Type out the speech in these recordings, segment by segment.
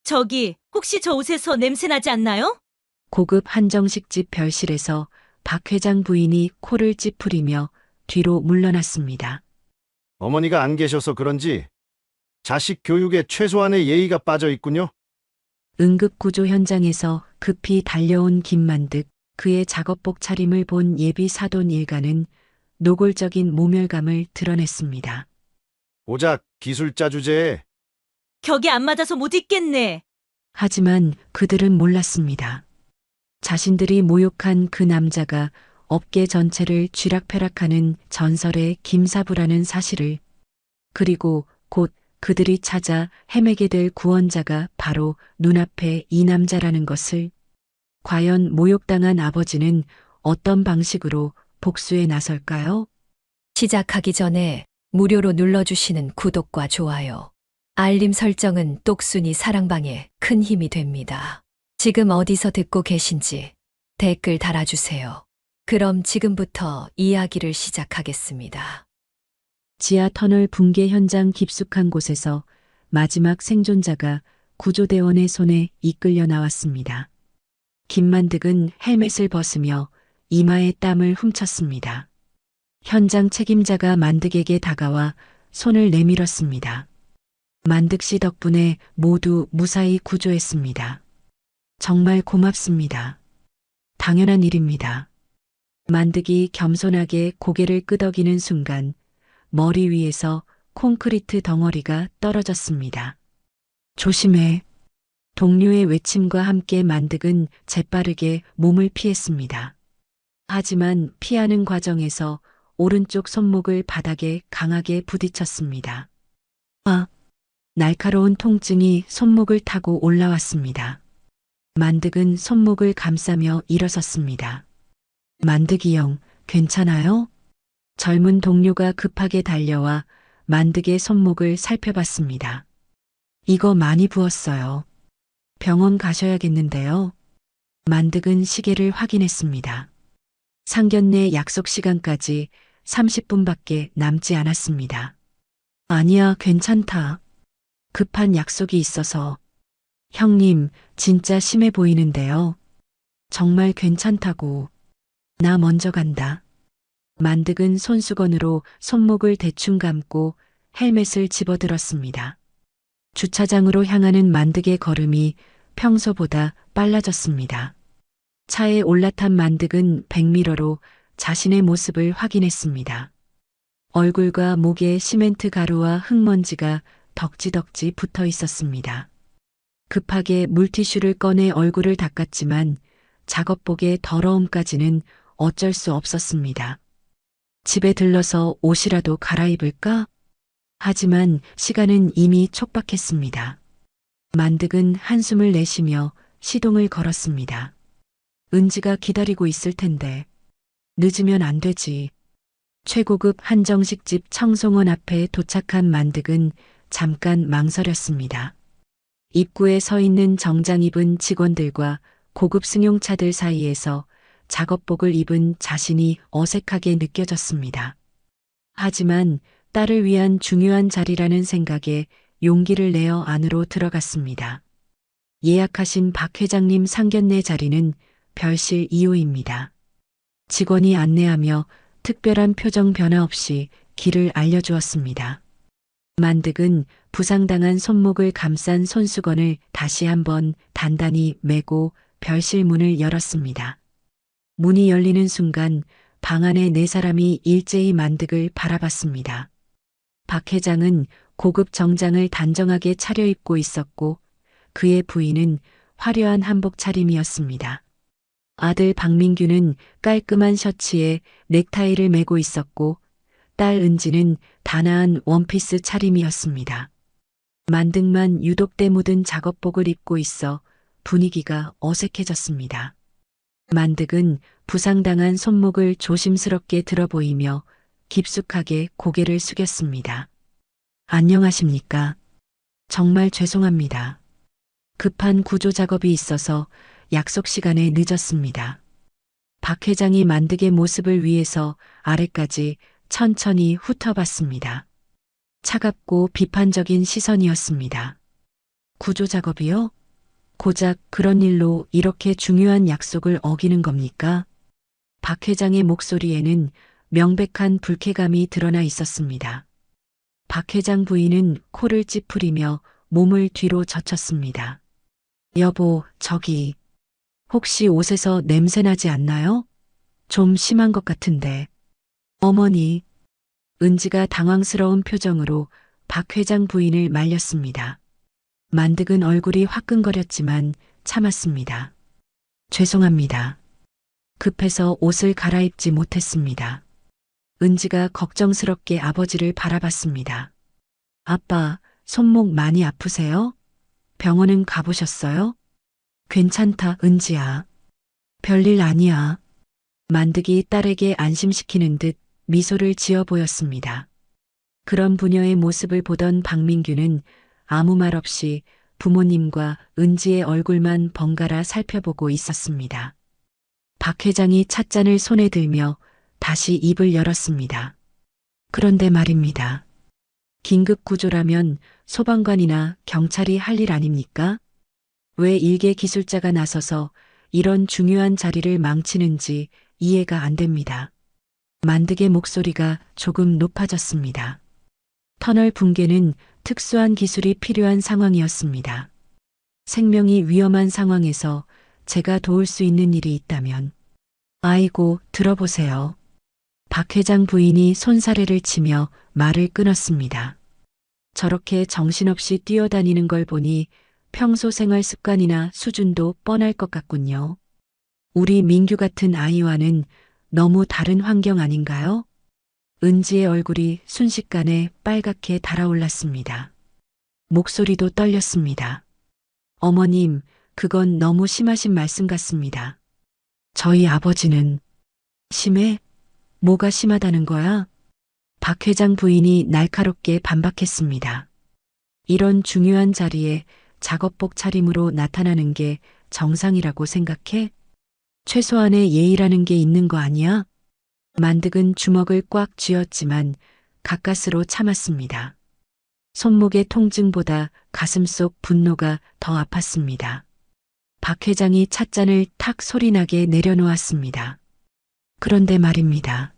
저기, 혹시 저 옷에서 냄새 나지 않나요? 고급 한정식집 별실에서 박 회장 부인이 코를 찌푸리며 뒤로 물러났습니다. 어머니가 안 계셔서 그런지 자식 교육에 최소한의 예의가 빠져 있군요. 응급구조 현장에서 급히 달려온 김만득, 그의 작업복 차림을 본 예비 사돈 일가는 노골적인 모멸감을 드러냈습니다. 고작 기술자 주제에 격이 안 맞아서 못 입겠네. 하지만 그들은 몰랐습니다. 자신들이 모욕한 그 남자가 업계 전체를 쥐락펴락하는 전설의 김사부라는 사실을, 그리고 곧 그들이 찾아 헤매게 될 구원자가 바로 눈앞에 이 남자라는 것을. 과연 모욕당한 아버지는 어떤 방식으로 복수에 나설까요? 시작하기 전에 무료로 눌러주시는 구독과 좋아요, 알림 설정은 똑순이 사랑방에 큰 힘이 됩니다. 지금 어디서 듣고 계신지 댓글 달아주세요. 그럼 지금부터 이야기를 시작하겠습니다. 지하 터널 붕괴 현장 깊숙한 곳에서 마지막 생존자가 구조대원의 손에 이끌려 나왔습니다. 김만득은 헬멧을 벗으며 이마에 땀을 훔쳤습니다. 현장 책임자가 만득에게 다가와 손을 내밀었습니다. 만득 씨 덕분에 모두 무사히 구조했습니다. 정말 고맙습니다. 당연한 일입니다. 만득이 겸손하게 고개를 끄덕이는 순간 머리 위에서 콘크리트 덩어리가 떨어졌습니다. 조심해. 동료의 외침과 함께 만득은 재빠르게 몸을 피했습니다. 하지만 피하는 과정에서 오른쪽 손목을 바닥에 강하게 부딪혔습니다. 날카로운 통증이 손목을 타고 올라왔습니다. 만득은 손목을 감싸며 일어섰습니다. 만득이 형, 괜찮아요? 젊은 동료가 급하게 달려와 만득의 손목을 살펴봤습니다. 이거 많이 부었어요. 병원 가셔야겠는데요. 만득은 시계를 확인했습니다. 상견례 약속 시간까지 30분밖에 남지 않았습니다. 아니야, 괜찮다. 급한 약속이 있어서. 형님, 진짜 심해 보이는데요. 정말 괜찮다고. 나 먼저 간다. 만득은 손수건으로 손목을 대충 감고 헬멧을 집어들었습니다. 주차장으로 향하는 만득의 걸음이 평소보다 빨라졌습니다. 차에 올라탄 만득은 백미러로 자신의 모습을 확인했습니다. 얼굴과 목에 시멘트 가루와 흙먼지가 덕지덕지 붙어 있었습니다. 급하게 물티슈를 꺼내 얼굴을 닦았지만 작업복의 더러움까지는 어쩔 수 없었습니다. 집에 들러서 옷이라도 갈아입을까? 하지만 시간은 이미 촉박했습니다. 만득은 한숨을 내쉬며 시동을 걸었습니다. 은지가 기다리고 있을 텐데. 늦으면 안 되지. 최고급 한정식집 청송원 앞에 도착한 만득은 잠깐 망설였습니다. 입구에 서 있는 정장 입은 직원들과 고급 승용차들 사이에서 작업복을 입은 자신이 어색하게 느껴졌습니다. 하지만 딸을 위한 중요한 자리라는 생각에 용기를 내어 안으로 들어갔습니다. 예약하신 박 회장님 상견례 자리는 별실 2호입니다. 직원이 안내하며 특별한 표정 변화 없이 길을 알려주었습니다. 만득은 부상당한 손목을 감싼 손수건을 다시 한번 단단히 메고 별실 문을 열었습니다. 문이 열리는 순간 방 안에 네 사람이 일제히 만득을 바라봤습니다. 박 회장은 고급 정장을 단정하게 차려입고 있었고 그의 부인은 화려한 한복 차림이었습니다. 아들 박민규는 깔끔한 셔츠에 넥타이를 메고 있었고 딸 은지는 단아한 원피스 차림이었습니다. 만득만 유독 때 묻은 작업복을 입고 있어 분위기가 어색해졌습니다. 만득은 부상당한 손목을 조심스럽게 들어보이며 깊숙하게 고개를 숙였습니다. 안녕하십니까? 정말 죄송합니다. 급한 구조 작업이 있어서 약속 시간에 늦었습니다. 박 회장이 만득의 모습을 위해서 아래까지 천천히 훑어봤습니다. 차갑고 비판적인 시선이었습니다. 구조 작업이요? 고작 그런 일로 이렇게 중요한 약속을 어기는 겁니까? 박 회장의 목소리에는 명백한 불쾌감이 드러나 있었습니다. 박 회장 부인은 코를 찌푸리며 몸을 뒤로 젖혔습니다. 여보, 저기, 혹시 옷에서 냄새 나지 않나요? 좀 심한 것 같은데. 어머니, 은지가 당황스러운 표정으로 박 회장 부인을 말렸습니다. 만득은 얼굴이 화끈거렸지만 참았습니다. 죄송합니다. 급해서 옷을 갈아입지 못했습니다. 은지가 걱정스럽게 아버지를 바라봤습니다. 아빠, 손목 많이 아프세요? 병원은 가보셨어요? 괜찮다, 은지야. 별일 아니야. 만득이 딸에게 안심시키는 듯 미소를 지어 보였습니다. 그런 부녀의 모습을 보던 박민규는 아무 말 없이 부모님과 은지의 얼굴만 번갈아 살펴보고 있었습니다. 박 회장이 찻잔을 손에 들며 다시 입을 열었습니다. 그런데 말입니다. 긴급 구조라면 소방관이나 경찰이 할 일 아닙니까? 왜 일개 기술자가 나서서 이런 중요한 자리를 망치는지 이해가 안 됩니다. 만득의 목소리가 조금 높아졌습니다. 터널 붕괴는 특수한 기술이 필요한 상황이었습니다. 생명이 위험한 상황에서 제가 도울 수 있는 일이 있다면. 아이고, 들어보세요. 박 회장 부인이 손사래를 치며 말을 끊었습니다. 저렇게 정신없이 뛰어다니는 걸 보니 평소 생활 습관이나 수준도 뻔할 것 같군요. 우리 민규 같은 아이와는 너무 다른 환경 아닌가요? 은지의 얼굴이 순식간에 빨갛게 달아올랐습니다. 목소리도 떨렸습니다. 어머님, 그건 너무 심하신 말씀 같습니다. 저희 아버지는 심해? 뭐가 심하다는 거야? 박 회장 부인이 날카롭게 반박했습니다. 이런 중요한 자리에 작업복 차림으로 나타나는 게 정상이라고 생각해? 최소한의 예의라는 게 있는 거 아니야? 만득은 주먹을 꽉 쥐었지만 가까스로 참았습니다. 손목의 통증보다 가슴속 분노가 더 아팠습니다. 박 회장이 찻잔을 탁 소리나게 내려놓았습니다. 그런데 말입니다.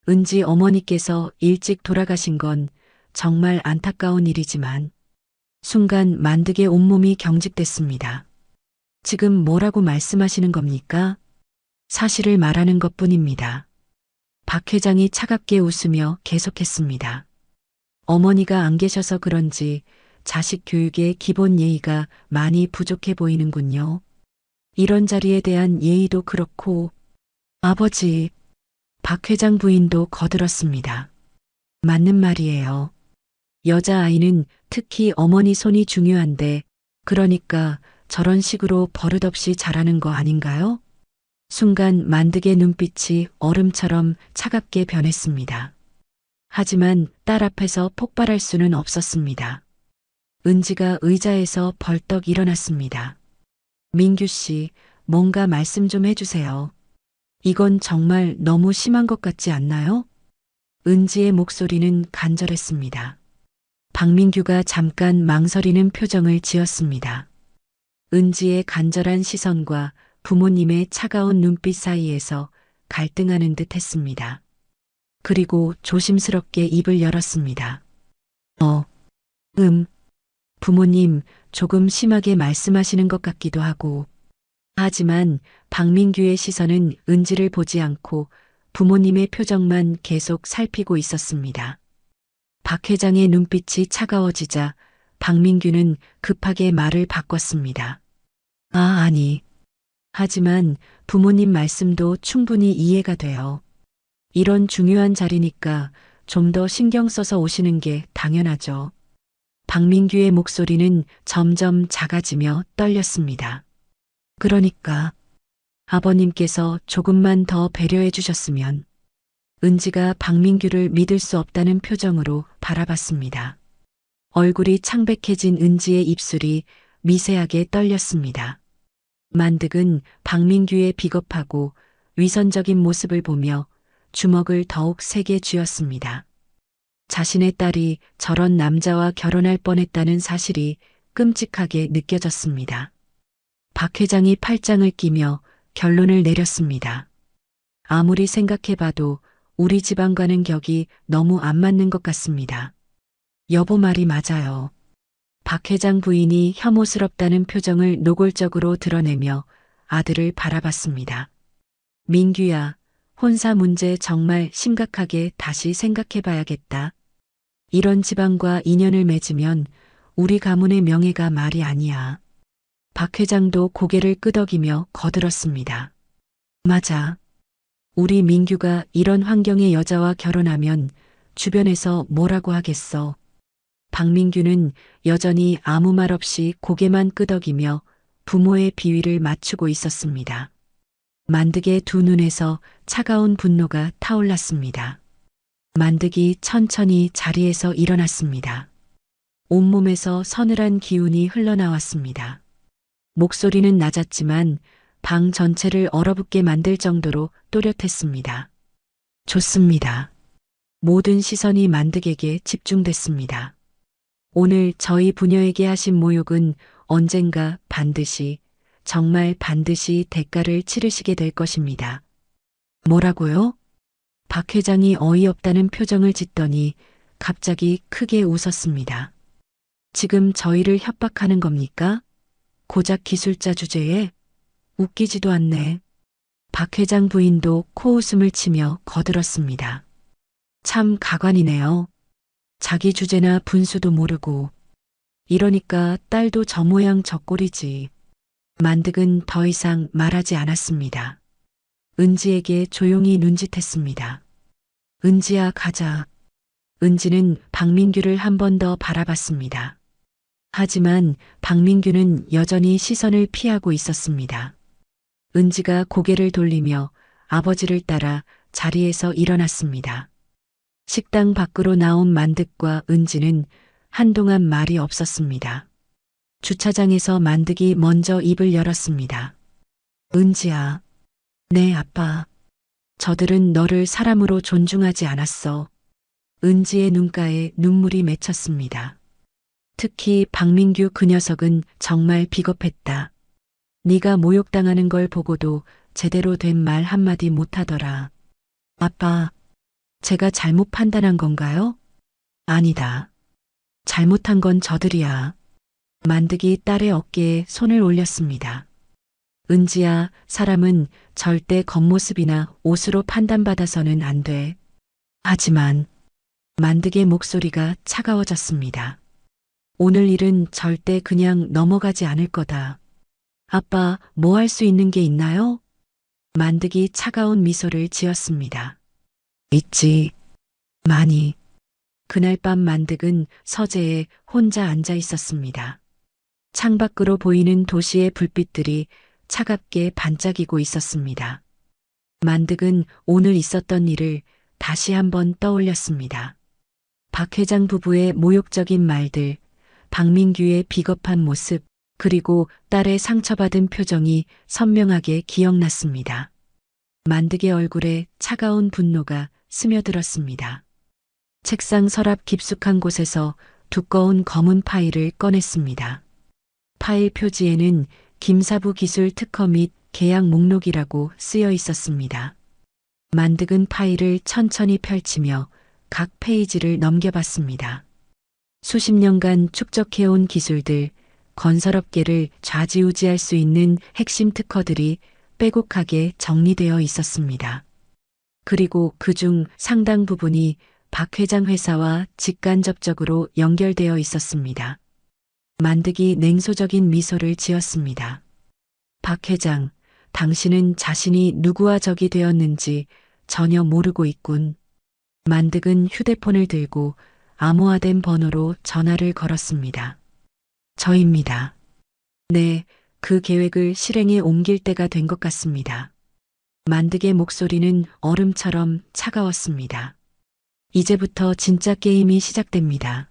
은지 어머니께서 일찍 돌아가신 건 정말 안타까운 일이지만 순간 만득의 온몸이 경직됐습니다. 지금 뭐라고 말씀하시는 겁니까? 사실을 말하는 것뿐입니다. 박 회장이 차갑게 웃으며 계속했습니다. 어머니가 안 계셔서 그런지 자식 교육의 기본 예의가 많이 부족해 보이는군요. 이런 자리에 대한 예의도 그렇고, 아버지, 박 회장 부인도 거들었습니다. 맞는 말이에요. 여자아이는 특히 어머니 손이 중요한데, 그러니까 저런 식으로 버릇없이 자라는 거 아닌가요? 순간 만득의 눈빛이 얼음처럼 차갑게 변했습니다. 하지만 딸 앞에서 폭발할 수는 없었습니다. 은지가 의자에서 벌떡 일어났습니다. 민규 씨, 뭔가 말씀 좀 해주세요. 이건 정말 너무 심한 것 같지 않나요? 은지의 목소리는 간절했습니다. 박민규가 잠깐 망설이는 표정을 지었습니다. 은지의 간절한 시선과 부모님의 차가운 눈빛 사이에서 갈등하는 듯 했습니다. 그리고 조심스럽게 입을 열었습니다. 부모님 조금 심하게 말씀하시는 것 같기도 하고. 하지만 박민규의 시선은 은지를 보지 않고 부모님의 표정만 계속 살피고 있었습니다. 박 회장의 눈빛이 차가워지자 박민규는 급하게 말을 바꿨습니다. 아니. 하지만 부모님 말씀도 충분히 이해가 돼요. 이런 중요한 자리니까 좀 더 신경 써서 오시는 게 당연하죠. 박민규의 목소리는 점점 작아지며 떨렸습니다. 그러니까 아버님께서 조금만 더 배려해 주셨으면. 은지가 박민규를 믿을 수 없다는 표정으로 바라봤습니다. 얼굴이 창백해진 은지의 입술이 미세하게 떨렸습니다. 만득은 박민규의 비겁하고 위선적인 모습을 보며 주먹을 더욱 세게 쥐었습니다. 자신의 딸이 저런 남자와 결혼할 뻔했다는 사실이 끔찍하게 느껴졌습니다. 박 회장이 팔짱을 끼며 결론을 내렸습니다. 아무리 생각해봐도 우리 집안과는 격이 너무 안 맞는 것 같습니다. 여보 말이 맞아요. 박 회장 부인이 혐오스럽다는 표정을 노골적으로 드러내며 아들을 바라봤습니다. 민규야, 혼사 문제 정말 심각하게 다시 생각해봐야겠다. 이런 집안과 인연을 맺으면 우리 가문의 명예가 말이 아니야. 박 회장도 고개를 끄덕이며 거들었습니다. 맞아. 우리 민규가 이런 환경의 여자와 결혼하면 주변에서 뭐라고 하겠어. 박민규는 여전히 아무 말 없이 고개만 끄덕이며 부모의 비위를 맞추고 있었습니다. 만득의 두 눈에서 차가운 분노가 타올랐습니다. 만득이 천천히 자리에서 일어났습니다. 온몸에서 서늘한 기운이 흘러나왔습니다. 목소리는 낮았지만 방 전체를 얼어붙게 만들 정도로 또렷했습니다. 좋습니다. 모든 시선이 만득에게 집중됐습니다. 오늘 저희 부녀에게 하신 모욕은 언젠가 반드시, 정말 반드시 대가를 치르시게 될 것입니다. 뭐라고요? 박 회장이 어이없다는 표정을 짓더니 갑자기 크게 웃었습니다. 지금 저희를 협박하는 겁니까? 고작 기술자 주제에? 웃기지도 않네. 박 회장 부인도 코웃음을 치며 거들었습니다. 참 가관이네요. 자기 주제나 분수도 모르고. 이러니까 딸도 저 모양 저 꼴이지. 만득은 더 이상 말하지 않았습니다. 은지에게 조용히 눈짓했습니다. 은지야 가자. 은지는 박민규를 한 번 더 바라봤습니다. 하지만 박민규는 여전히 시선을 피하고 있었습니다. 은지가 고개를 돌리며 아버지를 따라 자리에서 일어났습니다. 식당 밖으로 나온 만득과 은지는 한동안 말이 없었습니다. 주차장에서 만득이 먼저 입을 열었습니다. 은지야. 네, 아빠. 저들은 너를 사람으로 존중하지 않았어. 은지의 눈가에 눈물이 맺혔습니다. 특히 박민규 그 녀석은 정말 비겁했다. 네가 모욕당하는 걸 보고도 제대로 된 말 한마디 못하더라. 아빠, 제가 잘못 판단한 건가요? 아니다. 잘못한 건 저들이야. 만득이 딸의 어깨에 손을 올렸습니다. 은지야, 사람은 절대 겉모습이나 옷으로 판단받아서는 안 돼. 하지만 만득의 목소리가 차가워졌습니다. 오늘 일은 절대 그냥 넘어가지 않을 거다. 아빠, 뭐 할 수 있는 게 있나요? 만득이 차가운 미소를 지었습니다. 있지. 많이. 그날 밤 만득은 서재에 혼자 앉아 있었습니다. 창밖으로 보이는 도시의 불빛들이 차갑게 반짝이고 있었습니다. 만득은 오늘 있었던 일을 다시 한번 떠올렸습니다. 박 회장 부부의 모욕적인 말들, 박민규의 비겁한 모습, 그리고 딸의 상처받은 표정이 선명하게 기억났습니다. 만득의 얼굴에 차가운 분노가 스며들었습니다. 책상 서랍 깊숙한 곳에서 두꺼운 검은 파일을 꺼냈습니다. 파일 표지에는 김사부 기술 특허 및 계약 목록이라고 쓰여 있었습니다. 만득은 파일을 천천히 펼치며 각 페이지를 넘겨봤습니다. 수십 년간 축적해온 기술들, 건설업계를 좌지우지할 수 있는 핵심 특허들이 빼곡하게 정리되어 있었습니다. 그리고 그중 상당 부분이 박 회장 회사와 직간접적으로 연결되어 있었습니다. 만득이 냉소적인 미소를 지었습니다. 박 회장, 당신은 자신이 누구와 적이 되었는지 전혀 모르고 있군. 만득은 휴대폰을 들고 암호화된 번호로 전화를 걸었습니다. 저입니다. 네, 그 계획을 실행에 옮길 때가 된 것 같습니다. 만득의 목소리는 얼음처럼 차가웠습니다. 이제부터 진짜 게임이 시작됩니다.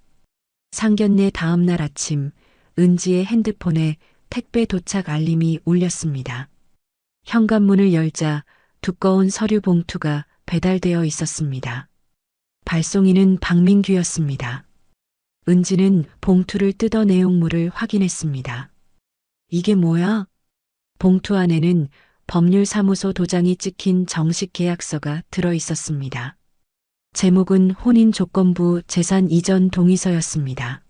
상견례 다음 날 아침, 은지의 핸드폰에 택배 도착 알림이 울렸습니다. 현관문을 열자 두꺼운 서류 봉투가 배달되어 있었습니다. 발송인은 박민규였습니다. 은지는 봉투를 뜯어 내용물을 확인했습니다. 이게 뭐야? 봉투 안에는 법률사무소 도장이 찍힌 정식 계약서가 들어 있었습니다. 제목은 혼인조건부 재산 이전 동의서였습니다.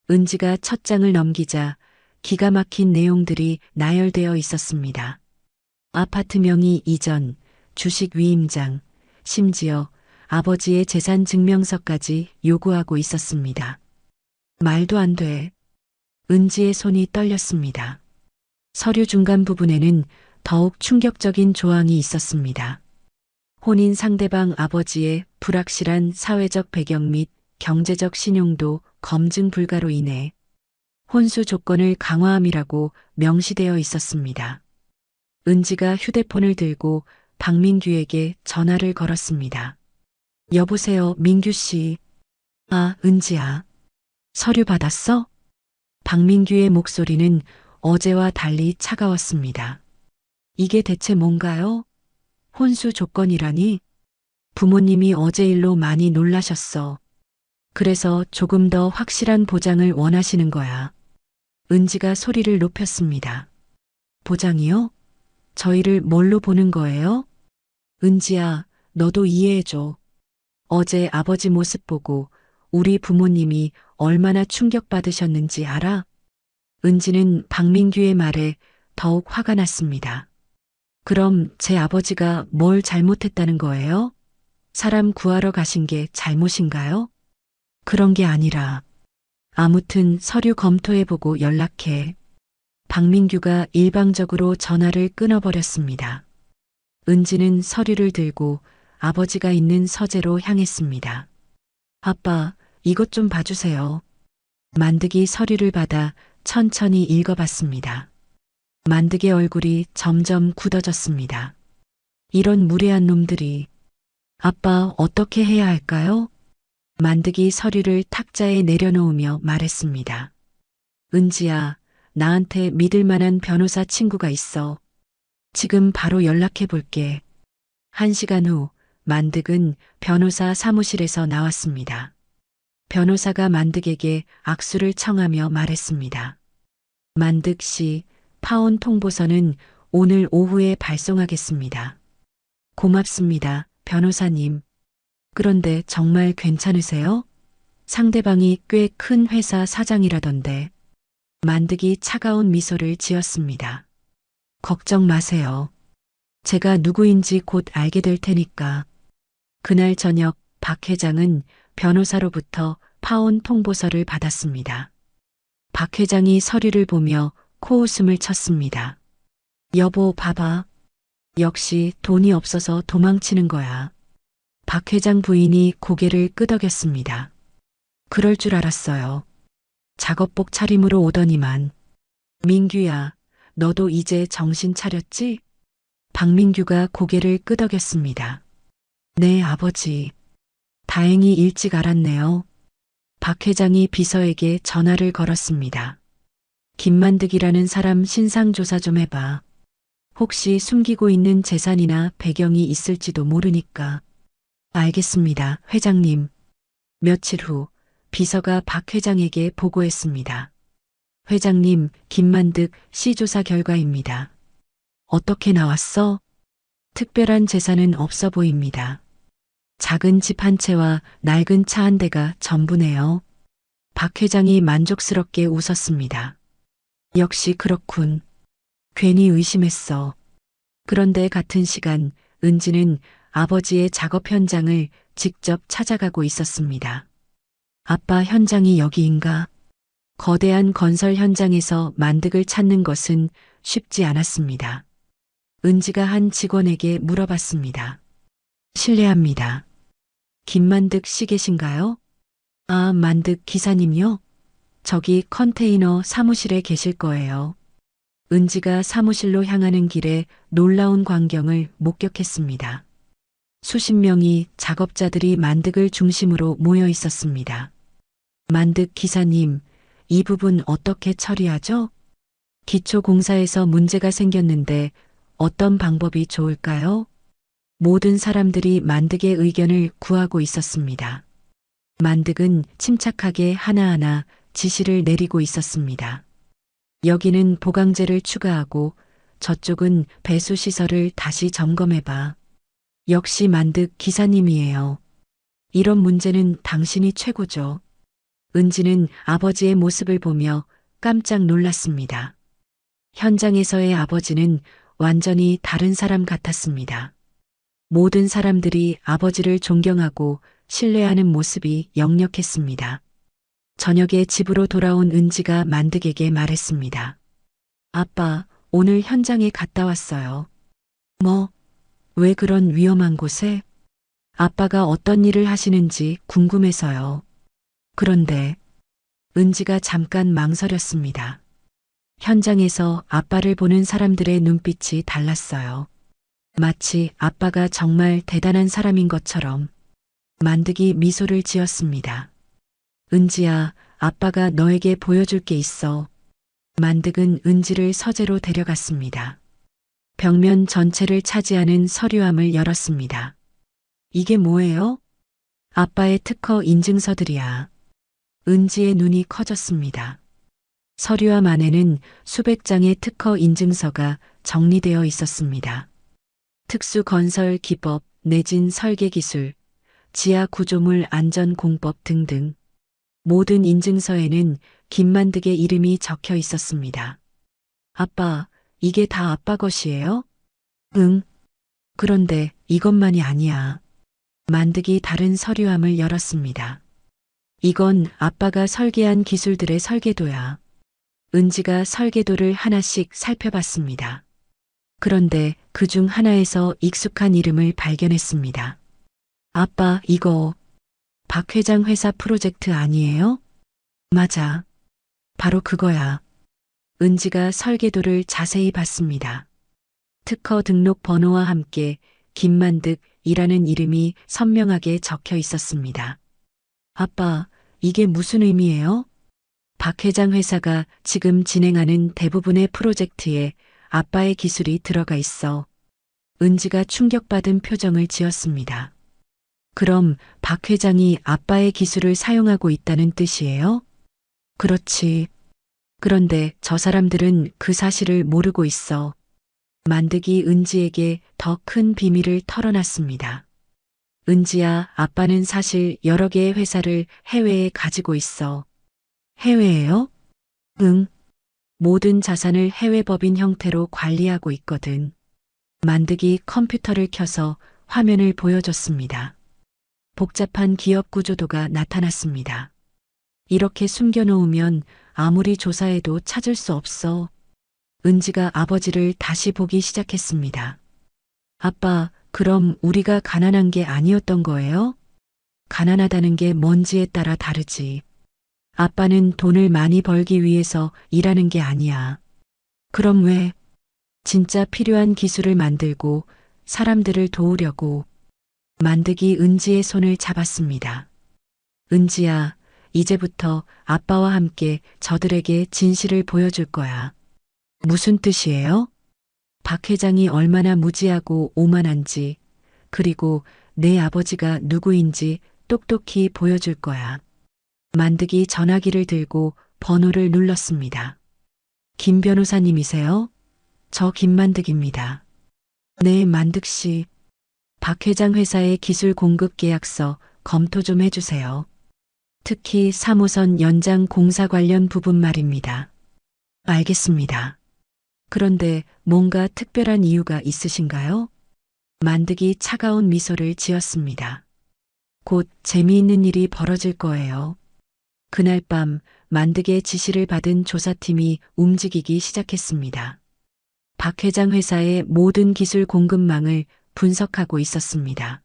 은지가 첫 장을 넘기자 기가 막힌 내용들이 나열되어 있었습니다. 아파트 명의 이전, 주식 위임장, 심지어 아버지의 재산 증명서까지 요구하고 있었습니다. 말도 안 돼. 은지의 손이 떨렸습니다. 서류 중간 부분에는 더욱 충격적인 조항이 있었습니다. 혼인 상대방 아버지의 불확실한 사회적 배경 및 경제적 신용도 검증 불가로 인해 혼수 조건을 강화함이라고 명시되어 있었습니다. 은지가 휴대폰을 들고 박민규에게 전화를 걸었습니다. 여보세요, 민규 씨. 아, 은지야. 서류 받았어? 박민규의 목소리는 어제와 달리 차가웠습니다. 이게 대체 뭔가요? 혼수 조건이라니? 부모님이 어제 일로 많이 놀라셨어. 그래서 조금 더 확실한 보장을 원하시는 거야. 은지가 소리를 높였습니다. 보장이요? 저희를 뭘로 보는 거예요? 은지야, 너도 이해해줘. 어제 아버지 모습 보고 우리 부모님이 얼마나 충격받으셨는지 알아? 은지는 박민규의 말에 더욱 화가 났습니다. 그럼 제 아버지가 뭘 잘못했다는 거예요? 사람 구하러 가신 게 잘못인가요? 그런 게 아니라 아무튼 서류 검토해보고 연락해. 박민규가 일방적으로 전화를 끊어버렸습니다. 은지는 서류를 들고 아버지가 있는 서재로 향했습니다. 아빠, 이것 좀 봐주세요. 만득이 서류를 받아 천천히 읽어봤습니다. 만득의 얼굴이 점점 굳어졌습니다. 이런 무례한 놈들이. 아빠, 어떻게 해야 할까요? 만득이 서류를 탁자에 내려놓으며 말했습니다. 은지야, 나한테 믿을 만한 변호사 친구가 있어. 지금 바로 연락해 볼게. 1시간 후 만득은 변호사 사무실에서 나왔습니다. 변호사가 만득에게 악수를 청하며 말했습니다. 만득 씨, 파혼 통보서는 오늘 오후에 발송하겠습니다. 고맙습니다, 변호사님. 그런데 정말 괜찮으세요? 상대방이 꽤 큰 회사 사장이라던데. 만득이 차가운 미소를 지었습니다. 걱정 마세요. 제가 누구인지 곧 알게 될 테니까. 그날 저녁 박 회장은 변호사로부터 파혼 통보서를 받았습니다. 박 회장이 서류를 보며 코웃음을 쳤습니다. 여보, 봐봐. 역시 돈이 없어서 도망치는 거야. 박 회장 부인이 고개를 끄덕였습니다. 그럴 줄 알았어요. 작업복 차림으로 오더니만. 민규야, 너도 이제 정신 차렸지? 박민규가 고개를 끄덕였습니다. 네, 아버지. 다행히 일찍 알았네요. 박 회장이 비서에게 전화를 걸었습니다. 김만득이라는 사람 신상조사 좀 해봐. 혹시 숨기고 있는 재산이나 배경이 있을지도 모르니까. 알겠습니다, 회장님. 며칠 후 비서가 박 회장에게 보고했습니다. 회장님, 김만득 C조사 결과입니다. 어떻게 나왔어? 특별한 재산은 없어 보입니다. 작은 집 한 채와 낡은 차 한 대가 전부네요. 박 회장이 만족스럽게 웃었습니다. 역시 그렇군. 괜히 의심했어. 그런데 같은 시간 은지는 아버지의 작업 현장을 직접 찾아가고 있었습니다. 아빠, 현장이 여기인가? 거대한 건설 현장에서 만득을 찾는 것은 쉽지 않았습니다. 은지가 한 직원에게 물어봤습니다. 실례합니다. 김만득 씨 계신가요? 아, 만득 기사님요? 저기 컨테이너 사무실에 계실 거예요. 은지가 사무실로 향하는 길에 놀라운 광경을 목격했습니다. 수십 명의 작업자들이 만득을 중심으로 모여 있었습니다. 만득 기사님, 이 부분 어떻게 처리하죠? 기초공사에서 문제가 생겼는데 어떤 방법이 좋을까요? 모든 사람들이 만득의 의견을 구하고 있었습니다. 만득은 침착하게 하나하나 지시를 내리고 있었습니다. 여기는 보강제를 추가하고 저쪽은 배수 시설을 다시 점검해봐. 역시 만득 기사님이에요. 이런 문제는 당신이 최고죠. 은지는 아버지의 모습을 보며 깜짝 놀랐습니다. 현장에서의 아버지는 완전히 다른 사람 같았습니다. 모든 사람들이 아버지를 존경하고 신뢰하는 모습이 역력했습니다. 저녁에 집으로 돌아온 은지가 만득에게 말했습니다. 아빠, 오늘 현장에 갔다 왔어요. 뭐? 왜 그런 위험한 곳에? 아빠가 어떤 일을 하시는지 궁금해서요. 그런데 은지가 잠깐 망설였습니다. 현장에서 아빠를 보는 사람들의 눈빛이 달랐어요. 마치 아빠가 정말 대단한 사람인 것처럼. 만득이 미소를 지었습니다. 은지야, 아빠가 너에게 보여줄 게 있어. 만득은 은지를 서재로 데려갔습니다. 벽면 전체를 차지하는 서류함을 열었습니다. 이게 뭐예요? 아빠의 특허 인증서들이야. 은지의 눈이 커졌습니다. 서류함 안에는 수백 장의 특허 인증서가 정리되어 있었습니다. 특수 건설 기법, 내진 설계 기술, 지하 구조물 안전 공법 등등. 모든 인증서에는 김만득의 이름이 적혀 있었습니다. 아빠, 이게 다 아빠 것이에요? 응. 그런데 이것만이 아니야. 만득이 다른 서류함을 열었습니다. 이건 아빠가 설계한 기술들의 설계도야. 은지가 설계도를 하나씩 살펴봤습니다. 그런데 그중 하나에서 익숙한 이름을 발견했습니다. 아빠, 이거 박 회장 회사 프로젝트 아니에요? 맞아. 바로 그거야. 은지가 설계도를 자세히 봤습니다. 특허 등록 번호와 함께 김만득이라는 이름이 선명하게 적혀 있었습니다. 아빠, 이게 무슨 의미예요? 박 회장 회사가 지금 진행하는 대부분의 프로젝트에 아빠의 기술이 들어가 있어. 은지가 충격받은 표정을 지었습니다. 그럼 박 회장이 아빠의 기술을 사용하고 있다는 뜻이에요? 그렇지. 그런데 저 사람들은 그 사실을 모르고 있어. 만득이 은지에게 더 큰 비밀을 털어놨습니다. 은지야, 아빠는 사실 여러 개의 회사를 해외에 가지고 있어. 해외에요? 응. 모든 자산을 해외 법인 형태로 관리하고 있거든. 만득이 컴퓨터를 켜서 화면을 보여줬습니다. 복잡한 기업 구조도가 나타났습니다. 이렇게 숨겨놓으면 아무리 조사해도 찾을 수 없어. 은지가 아버지를 다시 보기 시작했습니다. 아빠, 그럼 우리가 가난한 게 아니었던 거예요? 가난하다는 게 뭔지에 따라 다르지. 아빠는 돈을 많이 벌기 위해서 일하는 게 아니야. 그럼 왜? 진짜 필요한 기술을 만들고 사람들을 도우려고. 만득이 은지의 손을 잡았습니다. 은지야, 이제부터 아빠와 함께 저들에게 진실을 보여줄 거야. 무슨 뜻이에요? 박 회장이 얼마나 무지하고 오만한지, 그리고 내 아버지가 누구인지 똑똑히 보여줄 거야. 만득이 전화기를 들고 번호를 눌렀습니다. 김 변호사님이세요? 저 김만득입니다. 네, 만득 씨. 박 회장 회사의 기술 공급 계약서 검토 좀 해주세요. 특히 3호선 연장 공사 관련 부분 말입니다. 알겠습니다. 그런데 뭔가 특별한 이유가 있으신가요? 만득이 차가운 미소를 지었습니다. 곧 재미있는 일이 벌어질 거예요. 그날 밤 만득의 지시를 받은 조사팀이 움직이기 시작했습니다. 박 회장 회사의 모든 기술 공급망을 분석하고 있었습니다.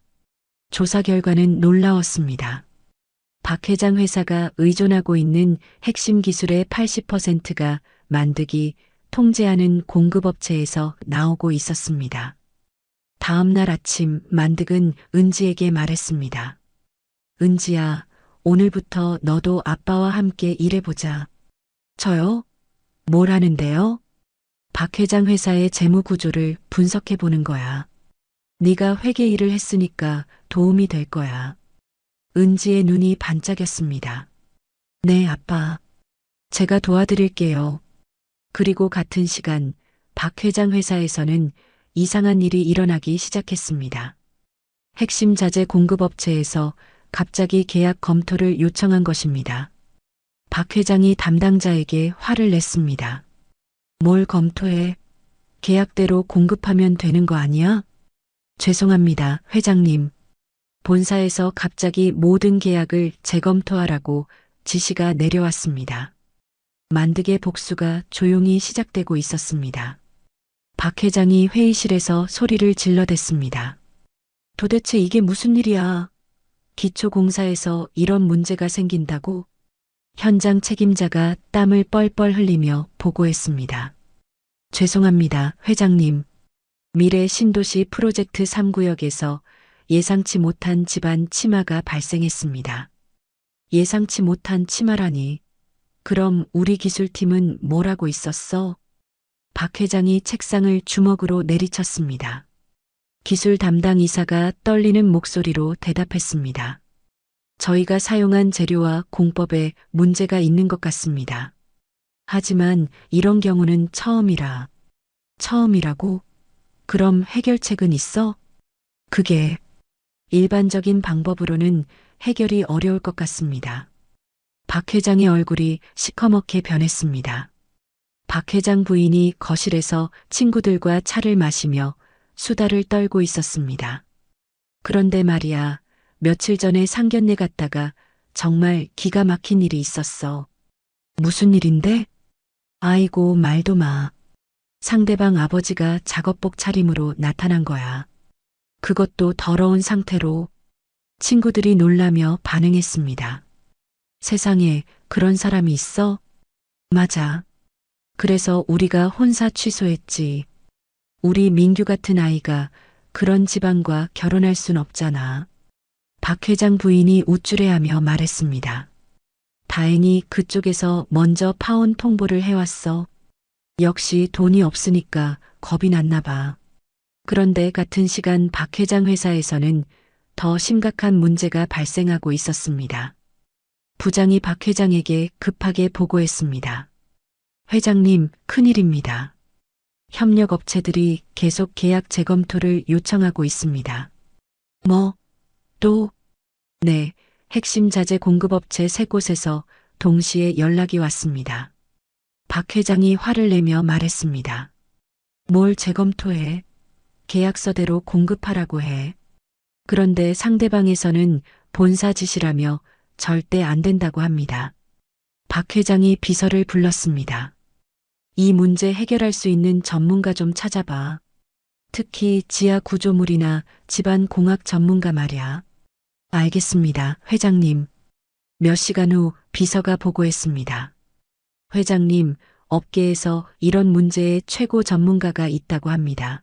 조사 결과는 놀라웠습니다. 박 회장 회사가 의존하고 있는 핵심 기술의 80%가 만득이 통제하는 공급업체에서 나오고 있었습니다. 다음 날 아침 만득은 은지에게 말했습니다. 은지야, 오늘부터 너도 아빠와 함께 일해보자. 저요? 뭘 하는데요? 박 회장 회사의 재무 구조를 분석해보는 거야. 네가 회계 일을 했으니까 도움이 될 거야. 은지의 눈이 반짝였습니다. 네, 아빠. 제가 도와드릴게요. 그리고 같은 시간 박 회장 회사에서는 이상한 일이 일어나기 시작했습니다. 핵심 자재 공급업체에서 갑자기 계약 검토를 요청한 것입니다. 박 회장이 담당자에게 화를 냈습니다. 뭘 검토해? 계약대로 공급하면 되는 거 아니야? 죄송합니다, 회장님. 본사에서 갑자기 모든 계약을 재검토하라고 지시가 내려왔습니다. 만득의 복수가 조용히 시작되고 있었습니다. 박 회장이 회의실에서 소리를 질러댔습니다. 도대체 이게 무슨 일이야? 기초공사에서 이런 문제가 생긴다고? 현장 책임자가 땀을 뻘뻘 흘리며 보고했습니다. 죄송합니다, 회장님. 미래 신도시 프로젝트 3구역에서 예상치 못한 집안 침하가 발생했습니다. 예상치 못한 침하라니. 그럼 우리 기술팀은 뭘 하고 있었어? 박 회장이 책상을 주먹으로 내리쳤습니다. 기술 담당 이사가 떨리는 목소리로 대답했습니다. 저희가 사용한 재료와 공법에 문제가 있는 것 같습니다. 하지만 이런 경우는 처음이라. 처음이라고? 그럼 해결책은 있어? 그게 일반적인 방법으로는 해결이 어려울 것 같습니다. 박 회장의 얼굴이 시커멓게 변했습니다. 박 회장 부인이 거실에서 친구들과 차를 마시며 수다를 떨고 있었습니다. 그런데 말이야, 며칠 전에 상견례 갔다가 정말 기가 막힌 일이 있었어. 무슨 일인데? 아이고, 말도 마. 상대방 아버지가 작업복 차림으로 나타난 거야. 그것도 더러운 상태로. 친구들이 놀라며 반응했습니다. 세상에 그런 사람이 있어? 맞아. 그래서 우리가 혼사 취소했지. 우리 민규 같은 아이가 그런 집안과 결혼할 순 없잖아. 박 회장 부인이 우쭐해하며 말했습니다. 다행히 그쪽에서 먼저 파혼 통보를 해왔어. 역시 돈이 없으니까 겁이 났나 봐. 그런데 같은 시간 박 회장 회사에서는 더 심각한 문제가 발생하고 있었습니다. 부장이 박 회장에게 급하게 보고했습니다. 회장님, 큰일입니다. 협력업체들이 계속 계약 재검토를 요청하고 있습니다. 뭐? 또? 네, 핵심 자재 공급업체 3곳에서 동시에 연락이 왔습니다. 박 회장이 화를 내며 말했습니다. 뭘 재검토해? 계약서대로 공급하라고 해. 그런데 상대방에서는 본사 지시라며 절대 안 된다고 합니다. 박 회장이 비서를 불렀습니다. 이 문제 해결할 수 있는 전문가 좀 찾아봐. 특히 지하 구조물이나 집안 공학 전문가 말이야. 알겠습니다, 회장님. 몇 시간 후 비서가 보고했습니다. 회장님, 업계에서 이런 문제의 최고 전문가가 있다고 합니다.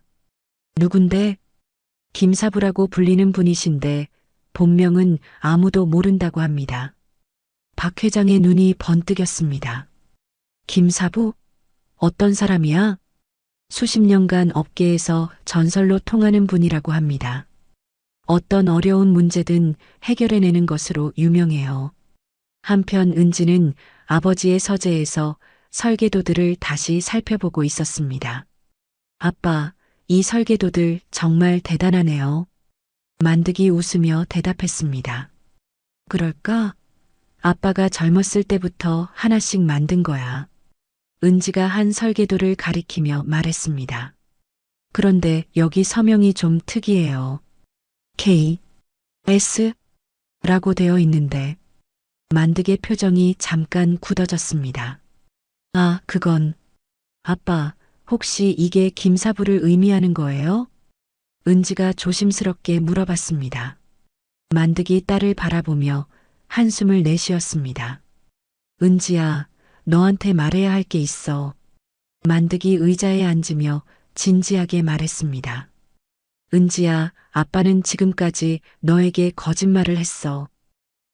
누군데? 김사부라고 불리는 분이신데 본명은 아무도 모른다고 합니다. 박 회장의 눈이 번뜩였습니다. 김사부? 어떤 사람이야? 수십 년간 업계에서 전설로 통하는 분이라고 합니다. 어떤 어려운 문제든 해결해내는 것으로 유명해요. 한편 은지는 아버지의 서재에서 설계도들을 다시 살펴보고 있었습니다. 아빠, 이 설계도들 정말 대단하네요. 만득이 웃으며 대답했습니다. 그럴까? 아빠가 젊었을 때부터 하나씩 만든 거야. 은지가 한 설계도를 가리키며 말했습니다. 그런데 여기 서명이 좀 특이해요. K, S 라고 되어 있는데 만득의 표정이 잠깐 굳어졌습니다. 아, 그건 아빠, 혹시 이게 김사부를 의미하는 거예요? 은지가 조심스럽게 물어봤습니다. 만득이 딸을 바라보며 한숨을 내쉬었습니다. 은지야, 너한테 말해야 할 게 있어. 만득이 의자에 앉으며 진지하게 말했습니다. 은지야, 아빠는 지금까지 너에게 거짓말을 했어.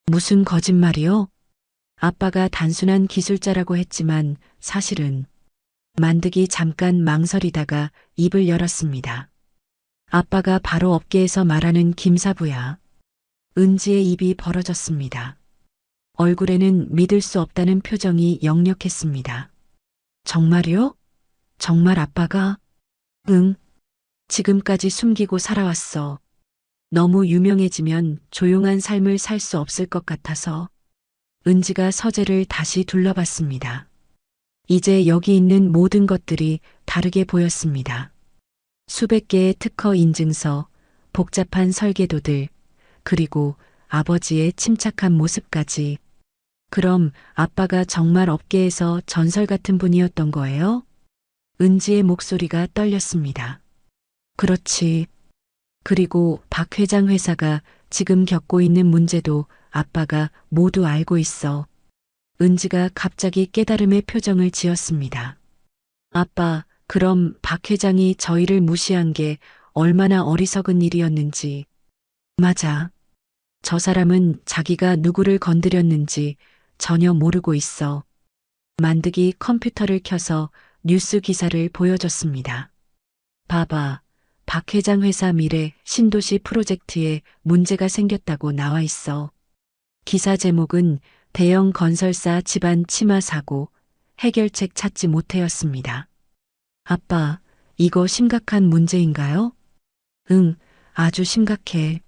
무슨 거짓말이요? 아빠가 단순한 기술자라고 했지만 사실은 만득이 잠깐 망설이다가 입을 열었습니다. 아빠가 바로 업계에서 말하는 김사부야. 은지의 입이 벌어졌습니다. 얼굴에는 믿을 수 없다는 표정이 역력했습니다. 정말요? 정말 아빠가? 응. 지금까지 숨기고 살아왔어. 너무 유명해지면 조용한 삶을 살 수 없을 것 같아서. 은지가 서재를 다시 둘러봤습니다. 이제 여기 있는 모든 것들이 다르게 보였습니다. 수백 개의 특허 인증서, 복잡한 설계도들, 그리고 아버지의 침착한 모습까지. 그럼 아빠가 정말 업계에서 전설 같은 분이었던 거예요? 은지의 목소리가 떨렸습니다. 그렇지. 그리고 박 회장 회사가 지금 겪고 있는 문제도 아빠가 모두 알고 있어. 은지가 갑자기 깨달음의 표정을 지었습니다. 아빠, 그럼 박 회장이 저희를 무시한 게 얼마나 어리석은 일이었는지. 맞아. 저 사람은 자기가 누구를 건드렸는지 전혀 모르고 있어. 만드기 컴퓨터를 켜서 뉴스 기사를 보여줬습니다. 봐봐. 박 회장 회사 미래 신도시 프로젝트에 문제가 생겼다고 나와 있어. 기사 제목은 대형 건설사 집안 침하 사고, 해결책 찾지 못해였습니다. 아빠, 이거 심각한 문제인가요? 응, 아주 심각해.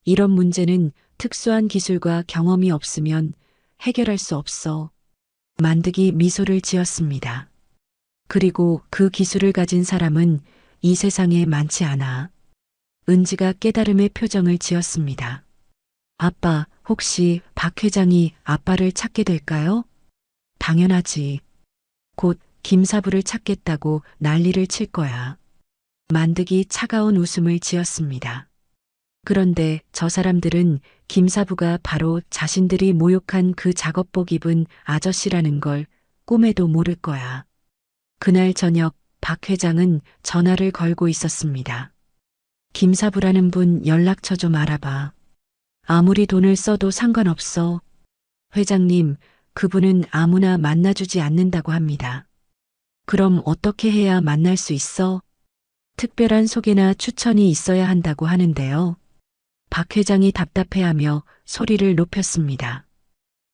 이런 문제는 특수한 기술과 경험이 없으면 해결할 수 없어. 만드기 미소를 지었습니다. 그리고 그 기술을 가진 사람은 이 세상에 많지 않아. 은지가 깨달음의 표정을 지었습니다. 아빠, 혹시 박 회장이 아빠를 찾게 될까요? 당연하지. 곧 김사부를 찾겠다고 난리를 칠 거야. 만드기 차가운 웃음을 지었습니다. 그런데 저 사람들은 김사부가 바로 자신들이 모욕한 그 작업복 입은 아저씨라는 걸 꿈에도 모를 거야. 그날 저녁 박 회장은 전화를 걸고 있었습니다. 김사부라는 분 연락처 좀 알아봐. 아무리 돈을 써도 상관없어. 회장님, 그분은 아무나 만나주지 않는다고 합니다. 그럼 어떻게 해야 만날 수 있어? 특별한 소개나 추천이 있어야 한다고 하는데요. 박 회장이 답답해하며 소리를 높였습니다.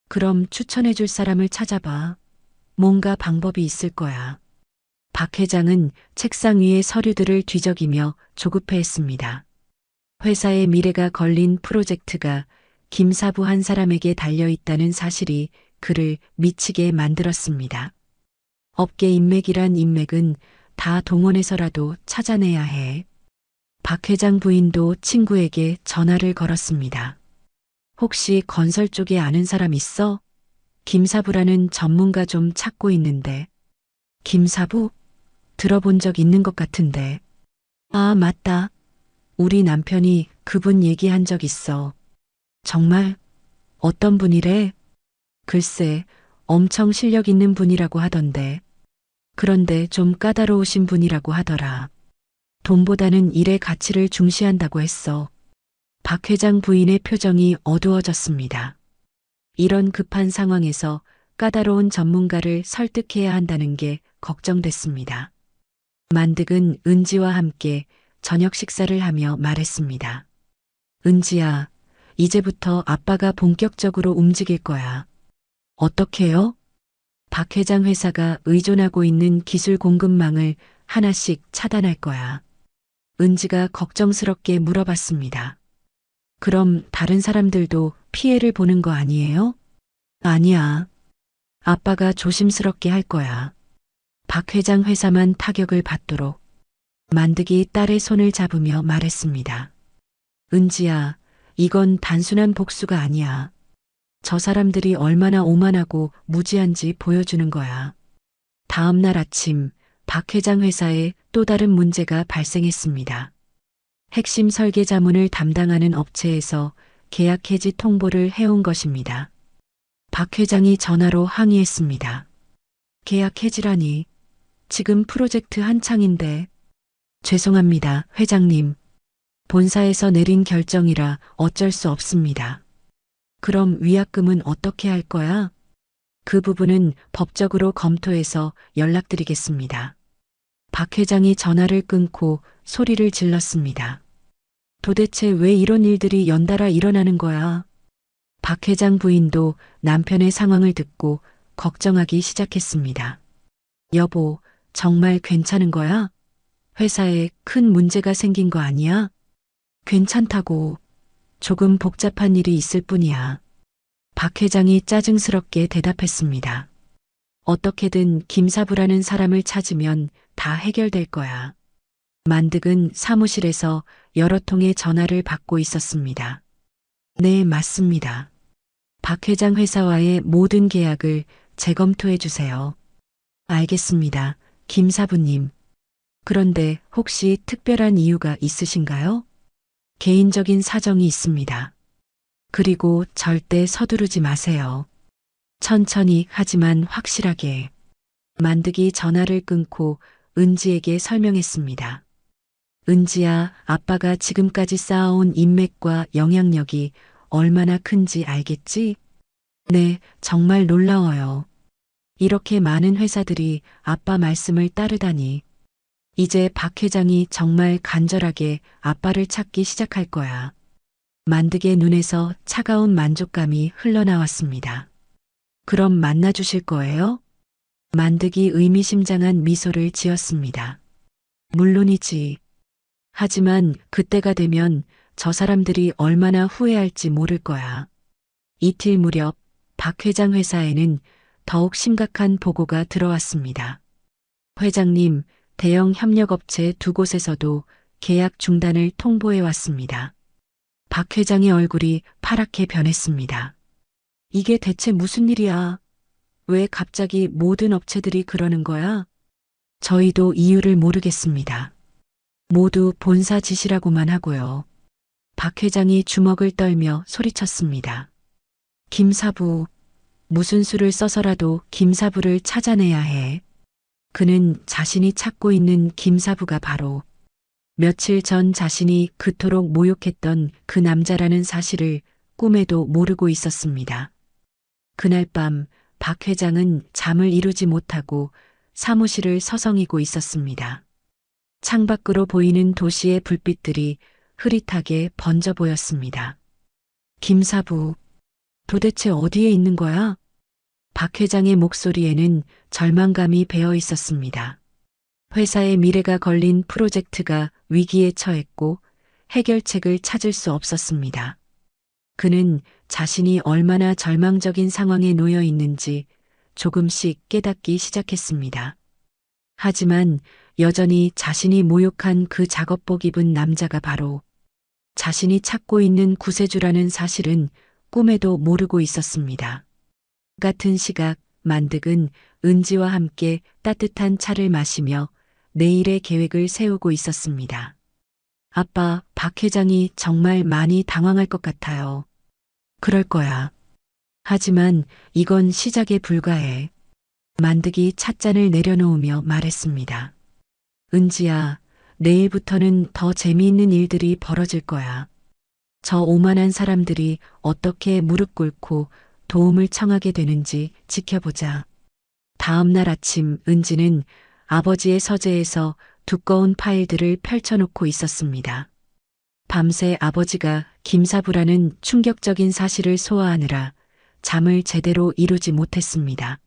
그럼 추천해줄 사람을 찾아봐. 뭔가 방법이 있을 거야. 박 회장은 책상 위의 서류들을 뒤적이며 조급해했습니다. 회사의 미래가 걸린 프로젝트가 김사부 한 사람에게 달려있다는 사실이 그를 미치게 만들었습니다. 업계 인맥이란 인맥은 다 동원해서라도 찾아내야 해. 박 회장 부인도 친구에게 전화를 걸었습니다. 혹시 건설 쪽에 아는 사람 있어? 김사부라는 전문가 좀 찾고 있는데. 김사부? 들어본 적 있는 것 같은데. 아, 맞다. 우리 남편이 그분 얘기한 적 있어. 정말? 어떤 분이래? 글쎄, 엄청 실력 있는 분이라고 하던데. 그런데 좀 까다로우신 분이라고 하더라. 돈보다는 일의 가치를 중시한다고 했어. 박 회장 부인의 표정이 어두워졌습니다. 이런 급한 상황에서 까다로운 전문가를 설득해야 한다는 게 걱정됐습니다. 만득은 은지와 함께 저녁 식사를 하며 말했습니다. 은지야, 이제부터 아빠가 본격적으로 움직일 거야. 어떻게요? 박 회장 회사가 의존하고 있는 기술 공급망을 하나씩 차단할 거야. 은지가 걱정스럽게 물어봤습니다. 그럼 다른 사람들도 피해를 보는 거 아니에요? 아니야. 아빠가 조심스럽게 할 거야. 박 회장 회사만 타격을 받도록. 만득이 딸의 손을 잡으며 말했습니다. 은지야, 이건 단순한 복수가 아니야. 저 사람들이 얼마나 오만하고 무지한지 보여주는 거야. 다음 날 아침 박 회장 회사에 또 다른 문제가 발생했습니다. 핵심 설계 자문을 담당하는 업체에서 계약 해지 통보를 해온 것입니다. 박 회장이 전화로 항의했습니다. 계약 해지라니. 지금 프로젝트 한창인데. 죄송합니다, 회장님. 본사에서 내린 결정이라 어쩔 수 없습니다. 그럼 위약금은 어떻게 할 거야? 그 부분은 법적으로 검토해서 연락드리겠습니다. 박 회장이 전화를 끊고 소리를 질렀습니다. 도대체 왜 이런 일들이 연달아 일어나는 거야? 박 회장 부인도 남편의 상황을 듣고 걱정하기 시작했습니다. 여보, 정말 괜찮은 거야? 회사에 큰 문제가 생긴 거 아니야? 괜찮다고. 조금 복잡한 일이 있을 뿐이야. 박 회장이 짜증스럽게 대답했습니다. 어떻게든 김사부라는 사람을 찾으면 다 해결될 거야. 만득은 사무실에서 여러 통의 전화를 받고 있었습니다. 네, 맞습니다. 박 회장 회사와의 모든 계약을 재검토해 주세요. 알겠습니다, 김사부님. 그런데 혹시 특별한 이유가 있으신가요? 개인적인 사정이 있습니다. 그리고 절대 서두르지 마세요. 천천히 하지만 확실하게. 만득이 전화를 끊고 은지에게 설명했습니다. 은지야, 아빠가 지금까지 쌓아온 인맥과 영향력이 얼마나 큰지 알겠지? 네, 정말 놀라워요. 이렇게 많은 회사들이 아빠 말씀을 따르다니. 이제 박 회장이 정말 간절하게 아빠를 찾기 시작할 거야. 만득의 눈에서 차가운 만족감이 흘러나왔습니다. 그럼 만나주실 거예요? 만득이 의미심장한 미소를 지었습니다. 물론이지. 하지만 그때가 되면 저 사람들이 얼마나 후회할지 모를 거야. 이틀 무렵 박 회장 회사에는 더욱 심각한 보고가 들어왔습니다. 회장님, 대형 협력업체 두 곳에서도 계약 중단을 통보해 왔습니다. 박 회장의 얼굴이 파랗게 변했습니다. 이게 대체 무슨 일이야? 왜 갑자기 모든 업체들이 그러는 거야? 저희도 이유를 모르겠습니다. 모두 본사 지시라고만 하고요. 박 회장이 주먹을 떨며 소리쳤습니다. 김사부, 무슨 수를 써서라도 김사부를 찾아내야 해. 그는 자신이 찾고 있는 김사부가 바로 며칠 전 자신이 그토록 모욕했던 그 남자라는 사실을 꿈에도 모르고 있었습니다. 그날 밤 박 회장은 잠을 이루지 못하고 사무실을 서성이고 있었습니다. 창밖으로 보이는 도시의 불빛들이 흐릿하게 번져 보였습니다. 김사부, 도대체 어디에 있는 거야? 박 회장의 목소리에는 절망감이 배어 있었습니다. 회사의 미래가 걸린 프로젝트가 위기에 처했고 해결책을 찾을 수 없었습니다. 그는 자신이 얼마나 절망적인 상황에 놓여 있는지 조금씩 깨닫기 시작했습니다. 하지만 여전히 자신이 모욕한 그 작업복 입은 남자가 바로 자신이 찾고 있는 구세주라는 사실은 꿈에도 모르고 있었습니다. 같은 시각 만득은 은지와 함께 따뜻한 차를 마시며 내일의 계획을 세우고 있었습니다. 아빠, 박 회장이 정말 많이 당황할 것 같아요. 그럴 거야. 하지만 이건 시작에 불과해. 만득이 찻잔을 내려놓으며 말했습니다. 은지야, 내일부터는 더 재미있는 일들이 벌어질 거야. 저 오만한 사람들이 어떻게 무릎 꿇고 도움을 청하게 되는지 지켜보자. 다음 날 아침 은지는 아버지의 서재에서 두꺼운 파일들을 펼쳐놓고 있었습니다. 밤새 아버지가 김사부라는 충격적인 사실을 소화하느라 잠을 제대로 이루지 못했습니다.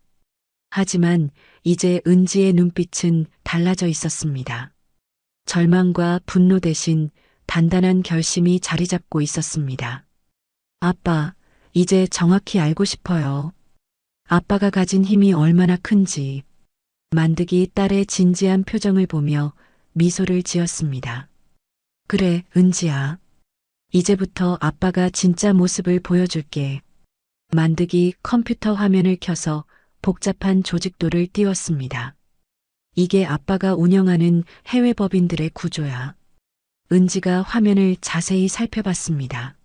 하지만 이제 은지의 눈빛은 달라져 있었습니다. 절망과 분노 대신 단단한 결심이 자리 잡고 있었습니다. 아빠, 이제 정확히 알고 싶어요. 아빠가 가진 힘이 얼마나 큰지. 만득이 딸의 진지한 표정을 보며 미소를 지었습니다. 그래, 은지야. 이제부터 아빠가 진짜 모습을 보여줄게. 만득이 컴퓨터 화면을 켜서 복잡한 조직도를 띄웠습니다. 이게 아빠가 운영하는 해외 법인들의 구조야. 은지가 화면을 자세히 살펴봤습니다.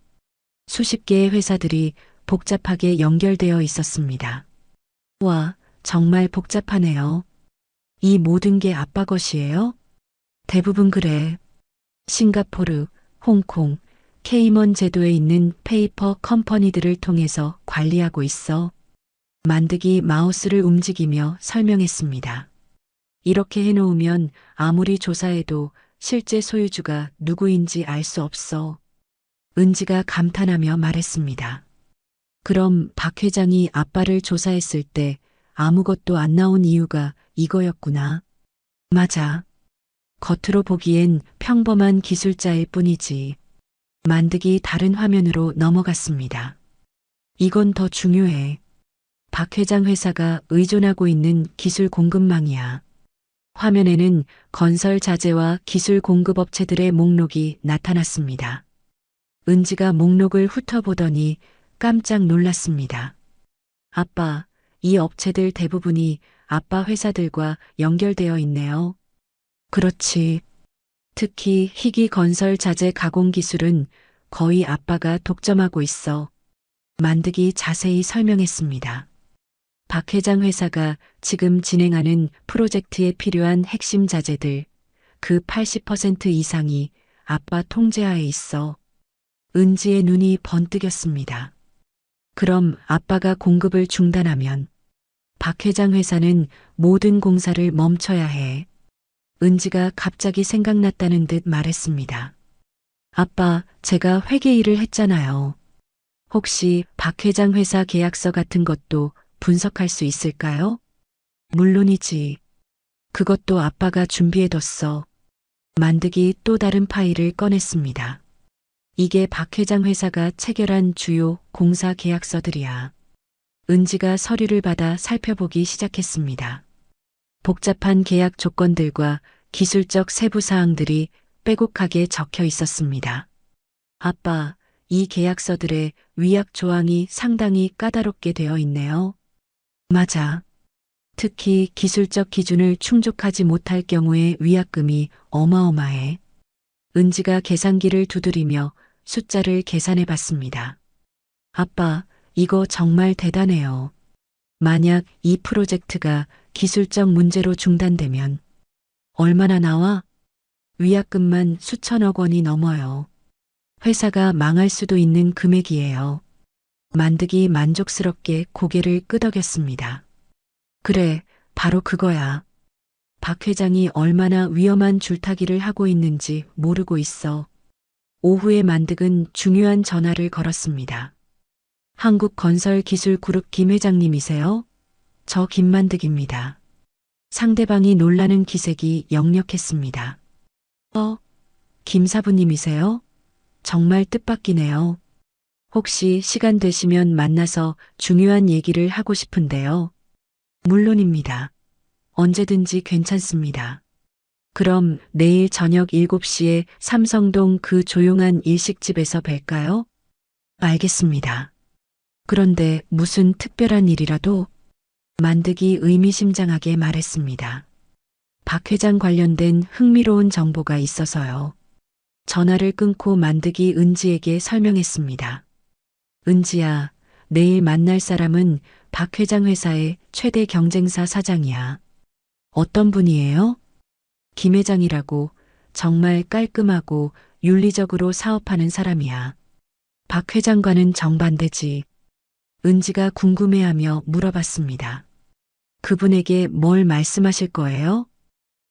수십 개의 회사들이 복잡하게 연결되어 있었습니다. 와, 정말 복잡하네요. 이 모든 게 아빠 것이에요? 대부분 그래. 싱가포르, 홍콩, 케이먼 제도에 있는 페이퍼 컴퍼니들을 통해서 관리하고 있어. 만득이 마우스를 움직이며 설명했습니다. 이렇게 해놓으면 아무리 조사해도 실제 소유주가 누구인지 알 수 없어. 은지가 감탄하며 말했습니다. 그럼 박 회장이 아빠를 조사했을 때 아무것도 안 나온 이유가 이거였구나. 맞아. 겉으로 보기엔 평범한 기술자일 뿐이지. 만득이 다른 화면으로 넘어갔습니다. 이건 더 중요해. 박 회장 회사가 의존하고 있는 기술 공급망이야. 화면에는 건설 자재와 기술 공급업체들의 목록이 나타났습니다. 은지가 목록을 훑어보더니 깜짝 놀랐습니다. 아빠, 이 업체들 대부분이 아빠 회사들과 연결되어 있네요. 그렇지. 특히 희귀 건설 자재 가공 기술은 거의 아빠가 독점하고 있어. 만득이 자세히 설명했습니다. 박 회장 회사가 지금 진행하는 프로젝트에 필요한 핵심 자재들, 그 80% 이상이 아빠 통제하에 있어. 은지의 눈이 번뜩였습니다. 그럼 아빠가 공급을 중단하면 박 회장 회사는 모든 공사를 멈춰야 해. 은지가 갑자기 생각났다는 듯 말했습니다. 아빠, 제가 회계 일을 했잖아요. 혹시 박 회장 회사 계약서 같은 것도 분석할 수 있을까요? 물론이지. 그것도 아빠가 준비해뒀어. 만득이 또 다른 파일을 꺼냈습니다. 이게 박 회장 회사가 체결한 주요 공사 계약서들이야. 은지가 서류를 받아 살펴보기 시작했습니다. 복잡한 계약 조건들과 기술적 세부 사항들이 빼곡하게 적혀 있었습니다. 아빠, 이 계약서들의 위약 조항이 상당히 까다롭게 되어 있네요. 맞아. 특히 기술적 기준을 충족하지 못할 경우에 위약금이 어마어마해. 은지가 계산기를 두드리며 숫자를 계산해 봤습니다. 아빠, 이거 정말 대단해요. 만약 이 프로젝트가 기술적 문제로 중단되면 얼마나 나와? 위약금만 수천억 원이 넘어요. 회사가 망할 수도 있는 금액이에요. 만득이 만족스럽게 고개를 끄덕였습니다. 그래, 바로 그거야. 박 회장이 얼마나 위험한 줄타기를 하고 있는지 모르고 있어. 오후에 만득은 중요한 전화를 걸었습니다. 한국건설기술그룹 김 회장님이세요? 저 김만득입니다. 상대방이 놀라는 기색이 역력했습니다. 김 사부님이세요? 정말 뜻밖이네요. 혹시 시간 되시면 만나서 중요한 얘기를 하고 싶은데요. 물론입니다. 언제든지 괜찮습니다. 그럼 내일 저녁 7시에 삼성동 그 조용한 일식집에서 뵐까요? 알겠습니다. 그런데 무슨 특별한 일이라도? 만득이 의미심장하게 말했습니다. 박 회장 관련된 흥미로운 정보가 있어서요. 전화를 끊고 만득이 은지에게 설명했습니다. 은지야, 내일 만날 사람은 박 회장 회사의 최대 경쟁사 사장이야. 어떤 분이에요? 김 회장이라고. 정말 깔끔하고 윤리적으로 사업하는 사람이야. 박 회장과는 정반대지. 은지가 궁금해하며 물어봤습니다. 그분에게 뭘 말씀하실 거예요?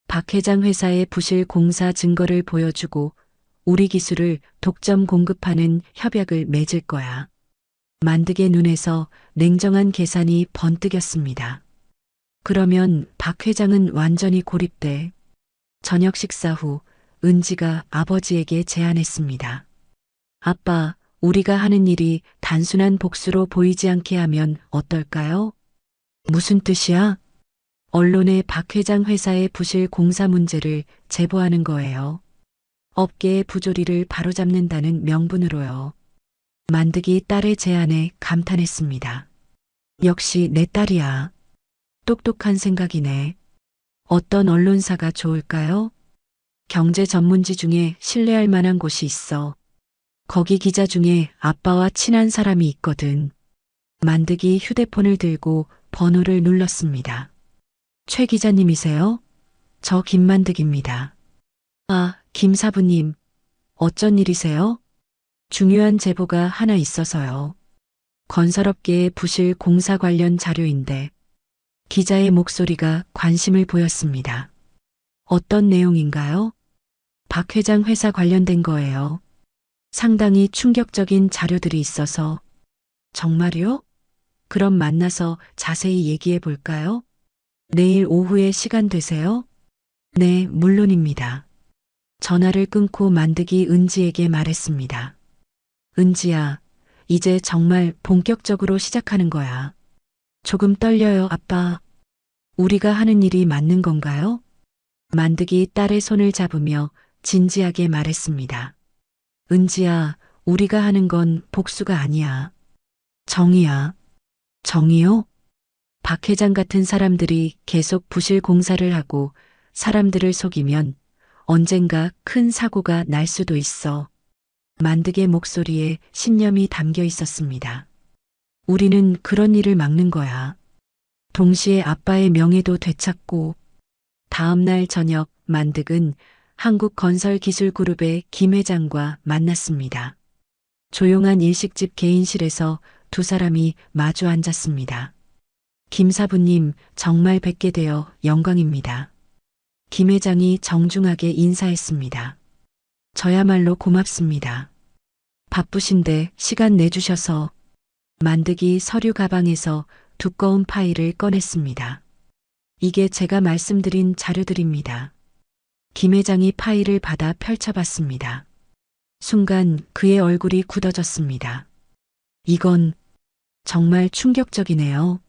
박 회장 회사의 부실 공사 증거를 보여주고 우리 기술을 독점 공급하는 협약을 맺을 거야. 만득의 눈에서 냉정한 계산이 번뜩였습니다. 그러면 박 회장은 완전히 고립돼. 저녁 식사 후 은지가 아버지에게 제안했습니다. 아빠, 우리가 하는 일이 단순한 복수로 보이지 않게 하면 어떨까요? 무슨 뜻이야? 언론에 박 회장 회사의 부실 공사 문제를 제보하는 거예요. 업계의 부조리를 바로잡는다는 명분으로요. 만득이 딸의 제안에 감탄했습니다. 역시 내 딸이야. 똑똑한 생각이네. 어떤 언론사가 좋을까요? 경제 전문지 중에 신뢰할 만한 곳이 있어. 거기 기자 중에 아빠와 친한 사람이 있거든. 만득이 휴대폰을 들고 번호를 눌렀습니다. 최 기자님이세요? 저 김만득입니다. 아, 김 사부님. 어쩐 일이세요? 중요한 제보가 하나 있어서요. 건설업계의 부실 공사 관련 자료인데 기자의 목소리가 관심을 보였습니다. 어떤 내용인가요? 박 회장 회사 관련된 거예요. 상당히 충격적인 자료들이 있어서. 정말요? 그럼 만나서 자세히 얘기해 볼까요? 내일 오후에 시간 되세요? 네, 물론입니다. 전화를 끊고 만득이 은지에게 말했습니다. 은지야, 이제 정말 본격적으로 시작하는 거야. 조금 떨려요, 아빠. 우리가 하는 일이 맞는 건가요? 만득이 딸의 손을 잡으며 진지하게 말했습니다. 은지야, 우리가 하는 건 복수가 아니야. 정의야. 정의요? 박 회장 같은 사람들이 계속 부실 공사를 하고 사람들을 속이면 언젠가 큰 사고가 날 수도 있어. 만득의 목소리에 신념이 담겨 있었습니다. 우리는 그런 일을 막는 거야. 동시에 아빠의 명예도 되찾고. 다음 날 저녁 만득은 한국건설기술그룹의 김 회장과 만났습니다. 조용한 일식집 개인실에서 두 사람이 마주 앉았습니다. 김 사부님, 정말 뵙게 되어 영광입니다. 김 회장이 정중하게 인사했습니다. 저야말로 고맙습니다. 바쁘신데 시간 내주셔서. 만득이 서류 가방에서 두꺼운 파일을 꺼냈습니다. 이게 제가 말씀드린 자료들입니다. 김 회장이 파일을 받아 펼쳐봤습니다. 순간 그의 얼굴이 굳어졌습니다. 이건 정말 충격적이네요.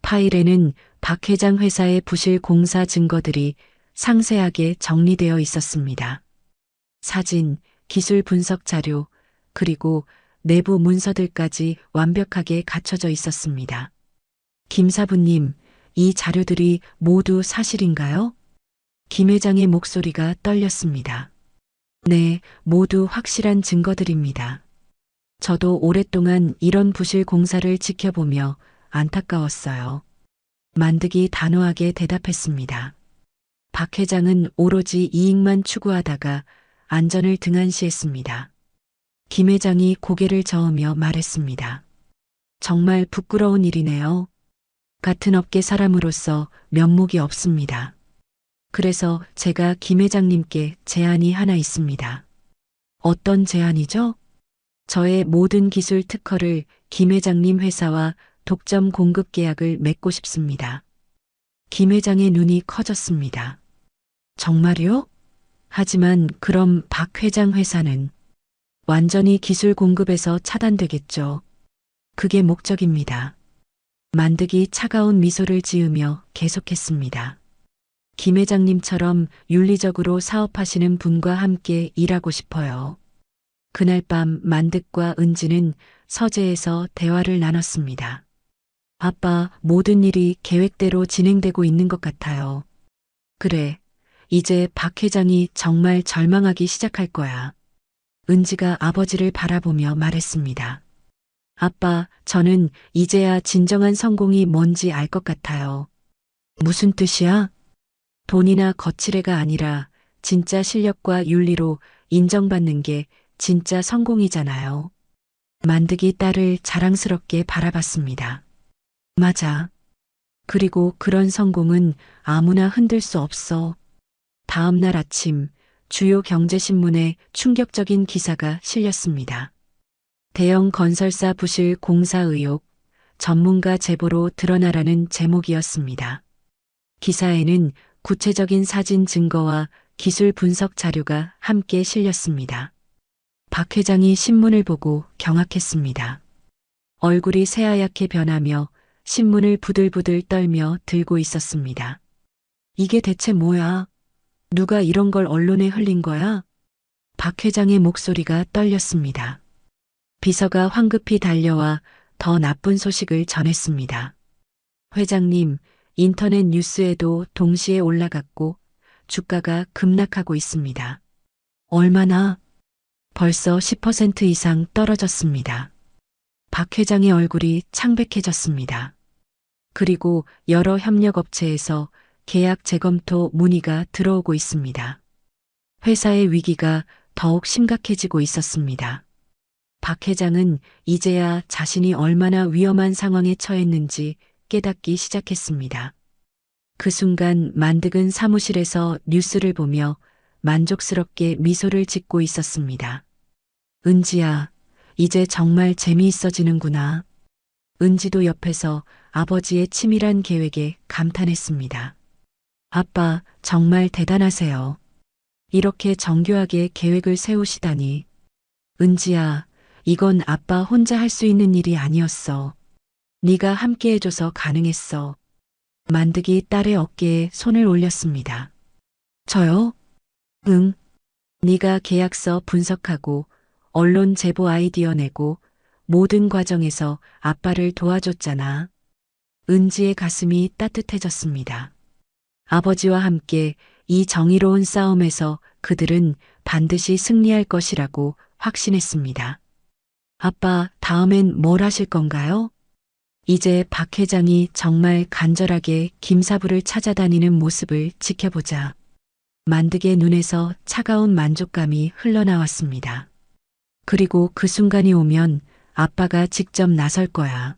파일에는 박 회장 회사의 부실 공사 증거들이 상세하게 정리되어 있었습니다. 사진, 기술 분석 자료, 그리고 내부 문서들까지 완벽하게 갖춰져 있었습니다. 김 사부님, 이 자료들이 모두 사실인가요? 김 회장의 목소리가 떨렸습니다. 네, 모두 확실한 증거들입니다. 저도 오랫동안 이런 부실 공사를 지켜보며 안타까웠어요. 만득이 단호하게 대답했습니다. 박 회장은 오로지 이익만 추구하다가 안전을 등한시했습니다. 김 회장이 고개를 저으며 말했습니다. 정말 부끄러운 일이네요. 같은 업계 사람으로서 면목이 없습니다. 그래서 제가 김 회장님께 제안이 하나 있습니다. 어떤 제안이죠? 저의 모든 기술 특허를 김 회장님 회사와 독점 공급 계약을 맺고 싶습니다. 김 회장의 눈이 커졌습니다. 정말요? 하지만 그럼 박 회장 회사는 완전히 기술 공급에서 차단되겠죠. 그게 목적입니다. 만득이 차가운 미소를 지으며 계속했습니다. 김 회장님처럼 윤리적으로 사업하시는 분과 함께 일하고 싶어요. 그날 밤 만득과 은지는 서재에서 대화를 나눴습니다. 아빠, 모든 일이 계획대로 진행되고 있는 것 같아요. 그래, 이제 박 회장이 정말 절망하기 시작할 거야. 은지가 아버지를 바라보며 말했습니다. 아빠, 저는 이제야 진정한 성공이 뭔지 알 것 같아요. 무슨 뜻이야? 돈이나 거칠애가 아니라 진짜 실력과 윤리로 인정받는 게 진짜 성공이잖아요. 만득이 딸을 자랑스럽게 바라봤습니다. 맞아. 그리고 그런 성공은 아무나 흔들 수 없어. 다음 날 아침 주요 경제신문에 충격적인 기사가 실렸습니다. 대형 건설사 부실 공사 의혹, 전문가 제보로 드러나라는 제목이었습니다. 기사에는 구체적인 사진 증거와 기술 분석 자료가 함께 실렸습니다. 박 회장이 신문을 보고 경악했습니다. 얼굴이 새하얗게 변하며 신문을 부들부들 떨며 들고 있었습니다. 이게 대체 뭐야? 누가 이런 걸 언론에 흘린 거야? 박 회장의 목소리가 떨렸습니다. 비서가 황급히 달려와 더 나쁜 소식을 전했습니다. 회장님, 인터넷 뉴스에도 동시에 올라갔고 주가가 급락하고 있습니다. 얼마나? 벌써 10% 이상 떨어졌습니다. 박 회장의 얼굴이 창백해졌습니다. 그리고 여러 협력업체에서 계약 재검토 문의가 들어오고 있습니다. 회사의 위기가 더욱 심각해지고 있었습니다. 박 회장은 이제야 자신이 얼마나 위험한 상황에 처했는지 깨닫기 시작했습니다. 그 순간 만득은 사무실에서 뉴스를 보며 만족스럽게 미소를 짓고 있었습니다. 은지야, 이제 정말 재미있어지는구나. 은지도 옆에서 아버지의 치밀한 계획에 감탄했습니다. 아빠, 정말 대단하세요. 이렇게 정교하게 계획을 세우시다니. 은지야, 이건 아빠 혼자 할 수 있는 일이 아니었어. 네가 함께 해줘서 가능했어. 만득이 딸의 어깨에 손을 올렸습니다. 저요? 응. 네가 계약서 분석하고 언론 제보 아이디어 내고 모든 과정에서 아빠를 도와줬잖아. 은지의 가슴이 따뜻해졌습니다. 아버지와 함께 이 정의로운 싸움에서 그들은 반드시 승리할 것이라고 확신했습니다. 아빠, 다음엔 뭘 하실 건가요? 이제 박 회장이 정말 간절하게 김사부를 찾아다니는 모습을 지켜보자. 만득의 눈에서 차가운 만족감이 흘러나왔습니다. 그리고 그 순간이 오면 아빠가 직접 나설 거야.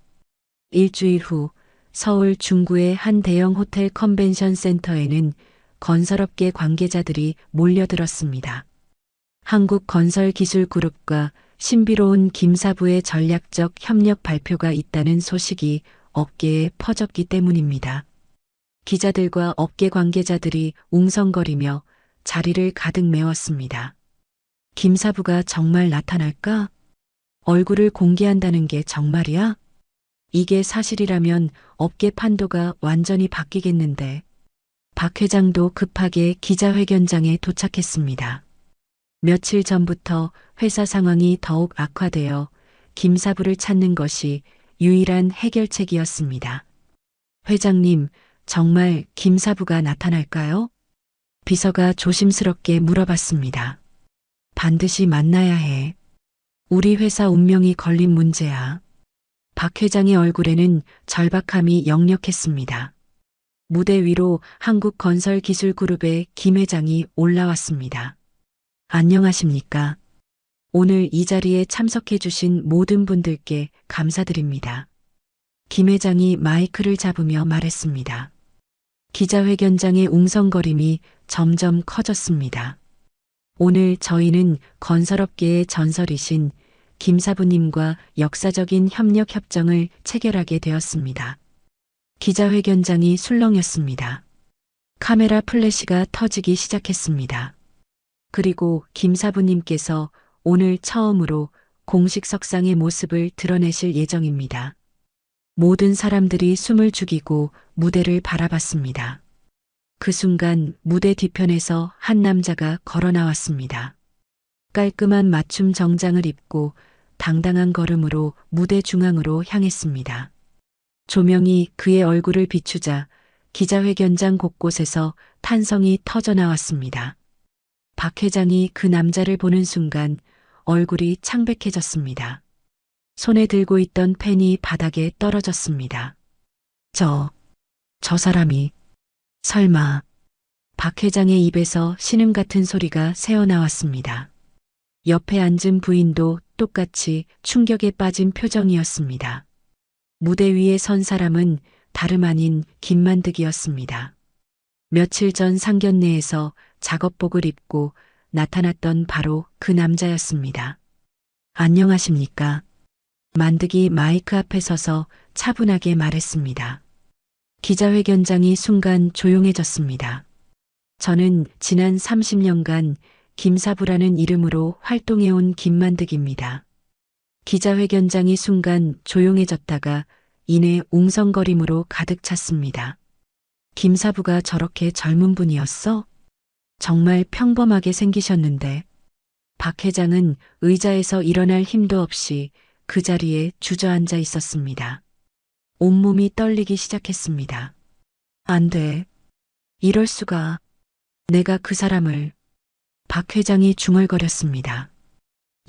일주일 후 서울 중구의 한 대형 호텔 컨벤션 센터에는 건설업계 관계자들이 몰려들었습니다. 한국건설기술그룹과 신비로운 김사부의 전략적 협력 발표가 있다는 소식이 업계에 퍼졌기 때문입니다. 기자들과 업계 관계자들이 웅성거리며 자리를 가득 메웠습니다. 김사부가 정말 나타날까? 얼굴을 공개한다는 게 정말이야? 이게 사실이라면 업계 판도가 완전히 바뀌겠는데. 박 회장도 급하게 기자회견장에 도착했습니다. 며칠 전부터 회사 상황이 더욱 악화되어 김사부를 찾는 것이 유일한 해결책이었습니다. 회장님, 정말 김사부가 나타날까요? 비서가 조심스럽게 물어봤습니다. 반드시 만나야 해. 우리 회사 운명이 걸린 문제야. 박 회장의 얼굴에는 절박함이 역력했습니다. 무대 위로 한국건설기술그룹의 김 회장이 올라왔습니다. 안녕하십니까? 오늘 이 자리에 참석해 주신 모든 분들께 감사드립니다. 김 회장이 마이크를 잡으며 말했습니다. 기자회견장의 웅성거림이 점점 커졌습니다. 오늘 저희는 건설업계의 전설이신 김사부님과 역사적인 협력 협정을 체결하게 되었습니다. 기자회견장이 술렁였습니다. 카메라 플래시가 터지기 시작했습니다. 그리고 김사부님께서 오늘 처음으로 공식 석상의 모습을 드러내실 예정입니다. 모든 사람들이 숨을 죽이고 무대를 바라봤습니다. 그 순간 무대 뒤편에서 한 남자가 걸어 나왔습니다. 깔끔한 맞춤 정장을 입고 당당한 걸음으로 무대 중앙으로 향했습니다. 조명이 그의 얼굴을 비추자 기자회견장 곳곳에서 탄성이 터져 나왔습니다. 박 회장이 그 남자를 보는 순간 얼굴이 창백해졌습니다. 손에 들고 있던 펜이 바닥에 떨어졌습니다. 저 사람이 설마. 박 회장의 입에서 신음 같은 소리가 새어나왔습니다. 옆에 앉은 부인도 똑같이 충격에 빠진 표정이었습니다. 무대 위에 선 사람은 다름 아닌 김만득이었습니다. 며칠 전 상견례에서 작업복을 입고 나타났던 바로 그 남자였습니다. 안녕하십니까? 만득이 마이크 앞에 서서 차분하게 말했습니다. 기자회견장이 순간 조용해졌습니다. 저는 지난 30년간 김사부라는 이름으로 활동해온 김만득입니다. 기자회견장이 순간 조용해졌다가 이내 웅성거림으로 가득 찼습니다. 김사부가 저렇게 젊은 분이었어? 정말 평범하게 생기셨는데. 박 회장은 의자에서 일어날 힘도 없이 그 자리에 주저앉아 있었습니다. 온몸이 떨리기 시작했습니다. 안 돼. 이럴 수가. 내가 그 사람을. 박 회장이 중얼거렸습니다.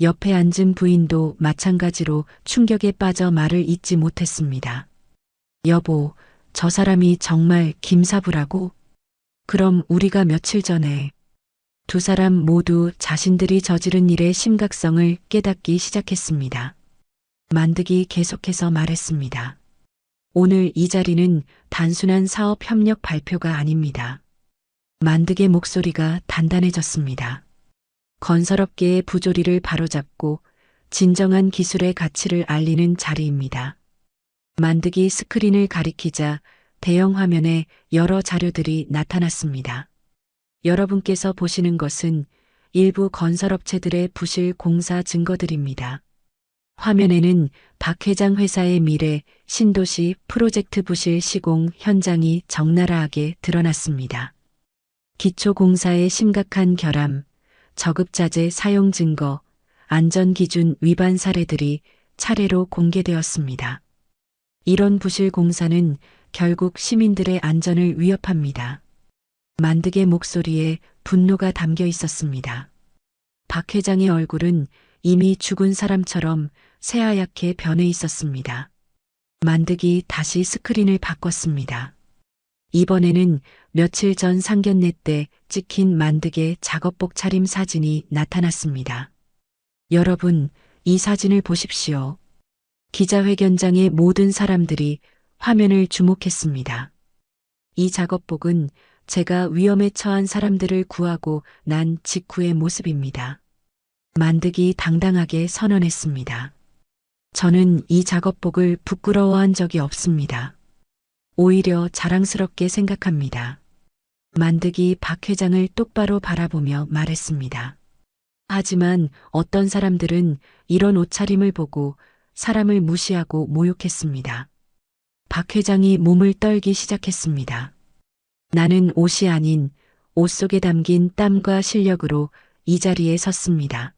옆에 앉은 부인도 마찬가지로 충격에 빠져 말을 잇지 못했습니다. 여보, 저 사람이 정말 김사부라고? 그럼 우리가 며칠 전에 두 사람 모두 자신들이 저지른 일의 심각성을 깨닫기 시작했습니다. 만득이 계속해서 말했습니다. 오늘 이 자리는 단순한 사업 협력 발표가 아닙니다. 만득의 목소리가 단단해졌습니다. 건설업계의 부조리를 바로잡고 진정한 기술의 가치를 알리는 자리입니다. 만득이 스크린을 가리키자 대형 화면에 여러 자료들이 나타났습니다. 여러분께서 보시는 것은 일부 건설업체들의 부실 공사 증거들입니다. 화면에는 박 회장 회사의 미래 신도시 프로젝트 부실 시공 현장이 적나라하게 드러났습니다. 기초공사의 심각한 결함, 저급자재 사용 증거, 안전기준 위반 사례들이 차례로 공개되었습니다. 이런 부실 공사는 결국 시민들의 안전을 위협합니다. 만득의 목소리에 분노가 담겨 있었습니다. 박 회장의 얼굴은 이미 죽은 사람처럼 새하얗게 변해 있었습니다. 만득이 다시 스크린을 바꿨습니다. 이번에는 며칠 전 상견례 때 찍힌 만득의 작업복 차림 사진이 나타났습니다. 여러분, 이 사진을 보십시오. 기자회견장의 모든 사람들이 화면을 주목했습니다. 이 작업복은 제가 위험에 처한 사람들을 구하고 난 직후의 모습입니다. 만득이 당당하게 선언했습니다. 저는 이 작업복을 부끄러워한 적이 없습니다. 오히려 자랑스럽게 생각합니다. 만득이 박 회장을 똑바로 바라보며 말했습니다. 하지만 어떤 사람들은 이런 옷차림을 보고 사람을 무시하고 모욕했습니다. 박 회장이 몸을 떨기 시작했습니다. 나는 옷이 아닌 옷 속에 담긴 땀과 실력으로 이 자리에 섰습니다.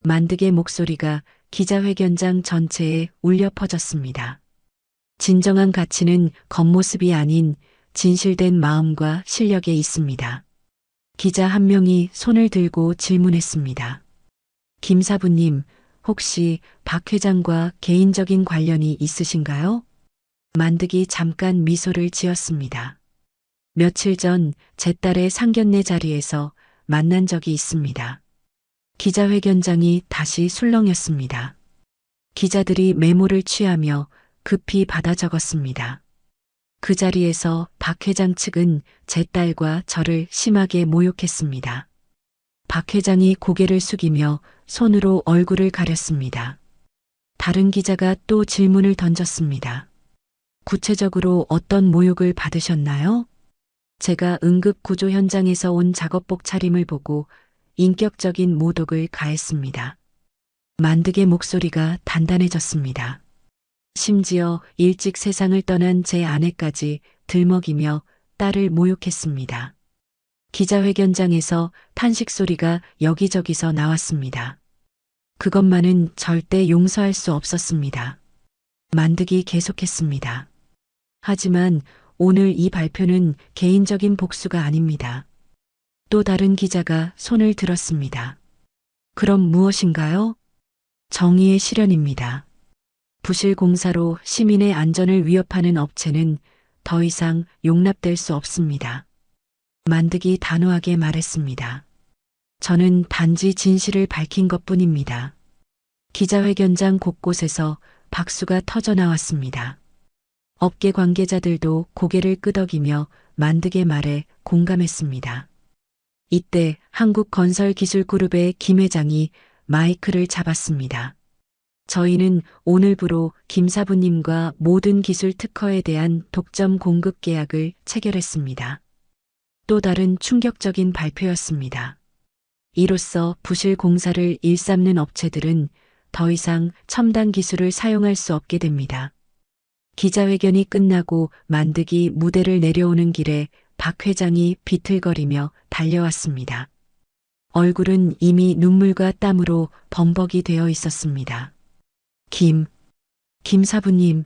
만득의 목소리가 기자회견장 전체에 울려 퍼졌습니다. 진정한 가치는 겉모습이 아닌 진실된 마음과 실력에 있습니다. 기자 한 명이 손을 들고 질문했습니다. 김 사부님, 혹시 박 회장과 개인적인 관련이 있으신가요? 만득이 잠깐 미소를 지었습니다. 며칠 전 제 딸의 상견례 자리에서 만난 적이 있습니다. 기자회견장이 다시 술렁였습니다. 기자들이 메모를 취하며 급히 받아 적었습니다. 그 자리에서 박 회장 측은 제 딸과 저를 심하게 모욕했습니다. 박 회장이 고개를 숙이며 손으로 얼굴을 가렸습니다. 다른 기자가 또 질문을 던졌습니다. 구체적으로 어떤 모욕을 받으셨나요? 제가 응급 구조 현장에서 온 작업복 차림을 보고 인격적인 모독을 가했습니다. 만득의 목소리가 단단해졌습니다. 심지어 일찍 세상을 떠난 제 아내까지 들먹이며 딸을 모욕했습니다. 기자회견장에서 탄식 소리가 여기저기서 나왔습니다. 그것만은 절대 용서할 수 없었습니다. 만득이 계속했습니다. 하지만 오늘 이 발표는 개인적인 복수가 아닙니다. 또 다른 기자가 손을 들었습니다. 그럼 무엇인가요? 정의의 실현입니다. 부실 공사로 시민의 안전을 위협하는 업체는 더 이상 용납될 수 없습니다. 만득이 단호하게 말했습니다. 저는 단지 진실을 밝힌 것뿐입니다. 기자회견장 곳곳에서 박수가 터져 나왔습니다. 업계 관계자들도 고개를 끄덕이며 만득의 말에 공감했습니다. 이때 한국건설기술그룹의 김 회장이 마이크를 잡았습니다. 저희는 오늘부로 김 사부님과 모든 기술 특허에 대한 독점 공급 계약을 체결했습니다. 또 다른 충격적인 발표였습니다. 이로써 부실 공사를 일삼는 업체들은 더 이상 첨단 기술을 사용할 수 없게 됩니다. 기자회견이 끝나고 만득이 무대를 내려오는 길에 박 회장이 비틀거리며 달려왔습니다. 얼굴은 이미 눈물과 땀으로 범벅이 되어 있었습니다. 김 사부님.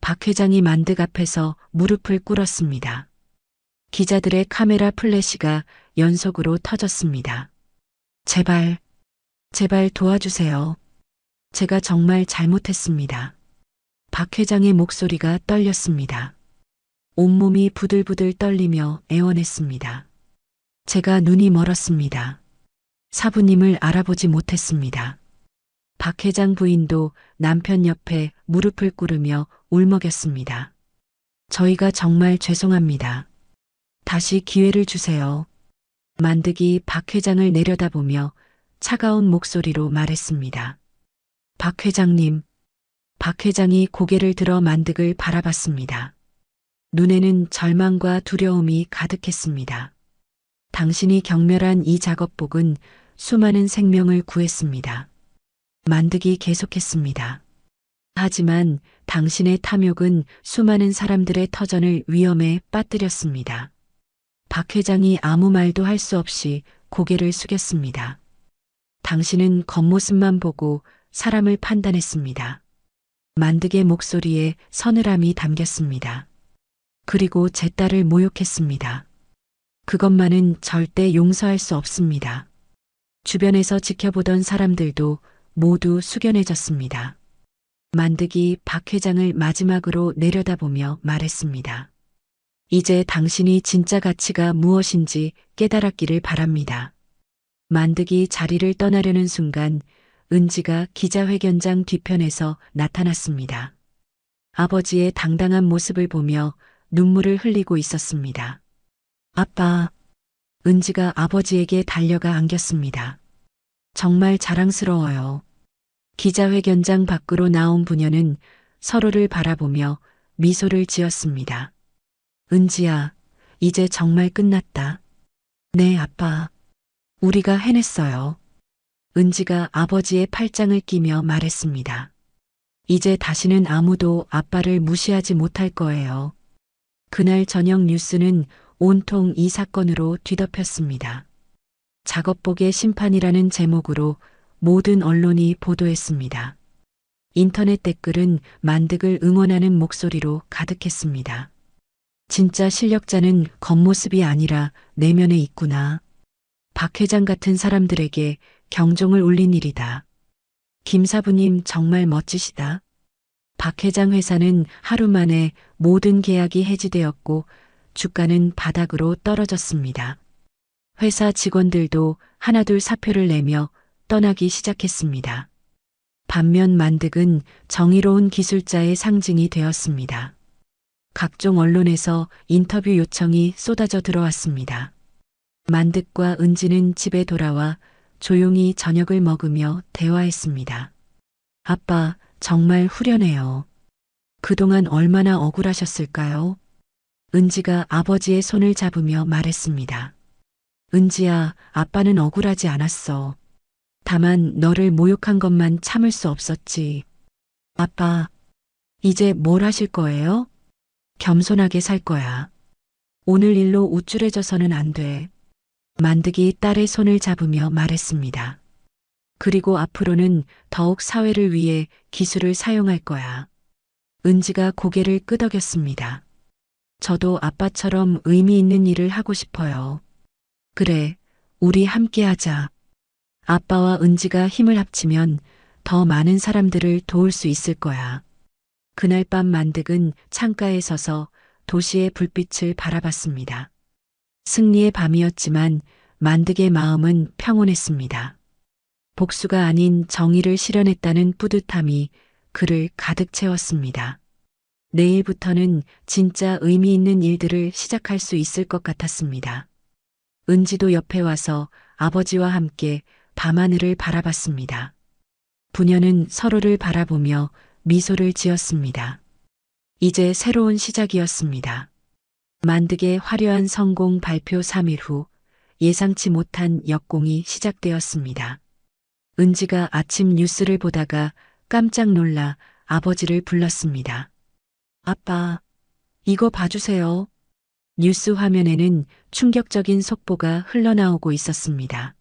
박 회장이 만득 앞에서 무릎을 꿇었습니다. 기자들의 카메라 플래시가 연속으로 터졌습니다. 제발 도와주세요. 제가 정말 잘못했습니다. 박 회장의 목소리가 떨렸습니다. 온몸이 부들부들 떨리며 애원했습니다. 제가 눈이 멀었습니다. 사부님을 알아보지 못했습니다. 박 회장 부인도 남편 옆에 무릎을 꿇으며 울먹였습니다. 저희가 정말 죄송합니다. 다시 기회를 주세요. 만득이 박 회장을 내려다보며 차가운 목소리로 말했습니다. 박 회장님. 박 회장이 고개를 들어 만득을 바라봤습니다. 눈에는 절망과 두려움이 가득했습니다. 당신이 경멸한 이 작업복은 수많은 생명을 구했습니다. 만득이 계속했습니다. 하지만 당신의 탐욕은 수많은 사람들의 터전을 위험에 빠뜨렸습니다. 박 회장이 아무 말도 할 수 없이 고개를 숙였습니다. 당신은 겉모습만 보고 사람을 판단했습니다. 만득의 목소리에 서늘함이 담겼습니다. 그리고 제 딸을 모욕했습니다. 그것만은 절대 용서할 수 없습니다. 주변에서 지켜보던 사람들도 모두 숙연해졌습니다. 만득이 박 회장을 마지막으로 내려다보며 말했습니다. 이제 당신이 진짜 가치가 무엇인지 깨달았기를 바랍니다. 만득이 자리를 떠나려는 순간 은지가 기자회견장 뒤편에서 나타났습니다. 아버지의 당당한 모습을 보며 눈물을 흘리고 있었습니다. 아빠. 은지가 아버지에게 달려가 안겼습니다. 정말 자랑스러워요. 기자회견장 밖으로 나온 부녀는 서로를 바라보며 미소를 지었습니다. 은지야, 이제 정말 끝났다. 네, 아빠. 우리가 해냈어요. 은지가 아버지의 팔짱을 끼며 말했습니다. 이제 다시는 아무도 아빠를 무시하지 못할 거예요. 그날 저녁 뉴스는 온통 이 사건으로 뒤덮였습니다. 작업복의 심판이라는 제목으로 모든 언론이 보도했습니다. 인터넷 댓글은 만득을 응원하는 목소리로 가득했습니다. 진짜 실력자는 겉모습이 아니라 내면에 있구나. 박 회장 같은 사람들에게 경종을 울린 일이다. 김 사부님 정말 멋지시다. 박 회장 회사는 하루 만에 모든 계약이 해지되었고 주가는 바닥으로 떨어졌습니다. 회사 직원들도 하나둘 사표를 내며 떠나기 시작했습니다. 반면 만득은 정의로운 기술자의 상징이 되었습니다. 각종 언론에서 인터뷰 요청이 쏟아져 들어왔습니다. 만득과 은지는 집에 돌아와 조용히 저녁을 먹으며 대화했습니다. 아빠, 정말 후련해요. 그동안 얼마나 억울하셨을까요? 은지가 아버지의 손을 잡으며 말했습니다. 은지야, 아빠는 억울하지 않았어. 다만 너를 모욕한 것만 참을 수 없었지. 아빠, 이제 뭘 하실 거예요? 겸손하게 살 거야. 오늘 일로 우쭐해져서는 안 돼. 만득이 딸의 손을 잡으며 말했습니다. 그리고 앞으로는 더욱 사회를 위해 기술을 사용할 거야. 은지가 고개를 끄덕였습니다. 저도 아빠처럼 의미 있는 일을 하고 싶어요. 그래, 우리 함께 하자. 아빠와 은지가 힘을 합치면 더 많은 사람들을 도울 수 있을 거야. 그날 밤 만득은 창가에 서서 도시의 불빛을 바라봤습니다. 승리의 밤이었지만 만득의 마음은 평온했습니다. 복수가 아닌 정의를 실현했다는 뿌듯함이 그를 가득 채웠습니다. 내일부터는 진짜 의미 있는 일들을 시작할 수 있을 것 같았습니다. 은지도 옆에 와서 아버지와 함께 밤하늘을 바라봤습니다. 부녀는 서로를 바라보며 미소를 지었습니다. 이제 새로운 시작이었습니다. 만득의 화려한 성공 발표 3일 후 예상치 못한 역공이 시작되었습니다. 은지가 아침 뉴스를 보다가 깜짝 놀라 아버지를 불렀습니다. 아빠, 이거 봐주세요. 뉴스 화면에는 충격적인 속보가 흘러나오고 있었습니다.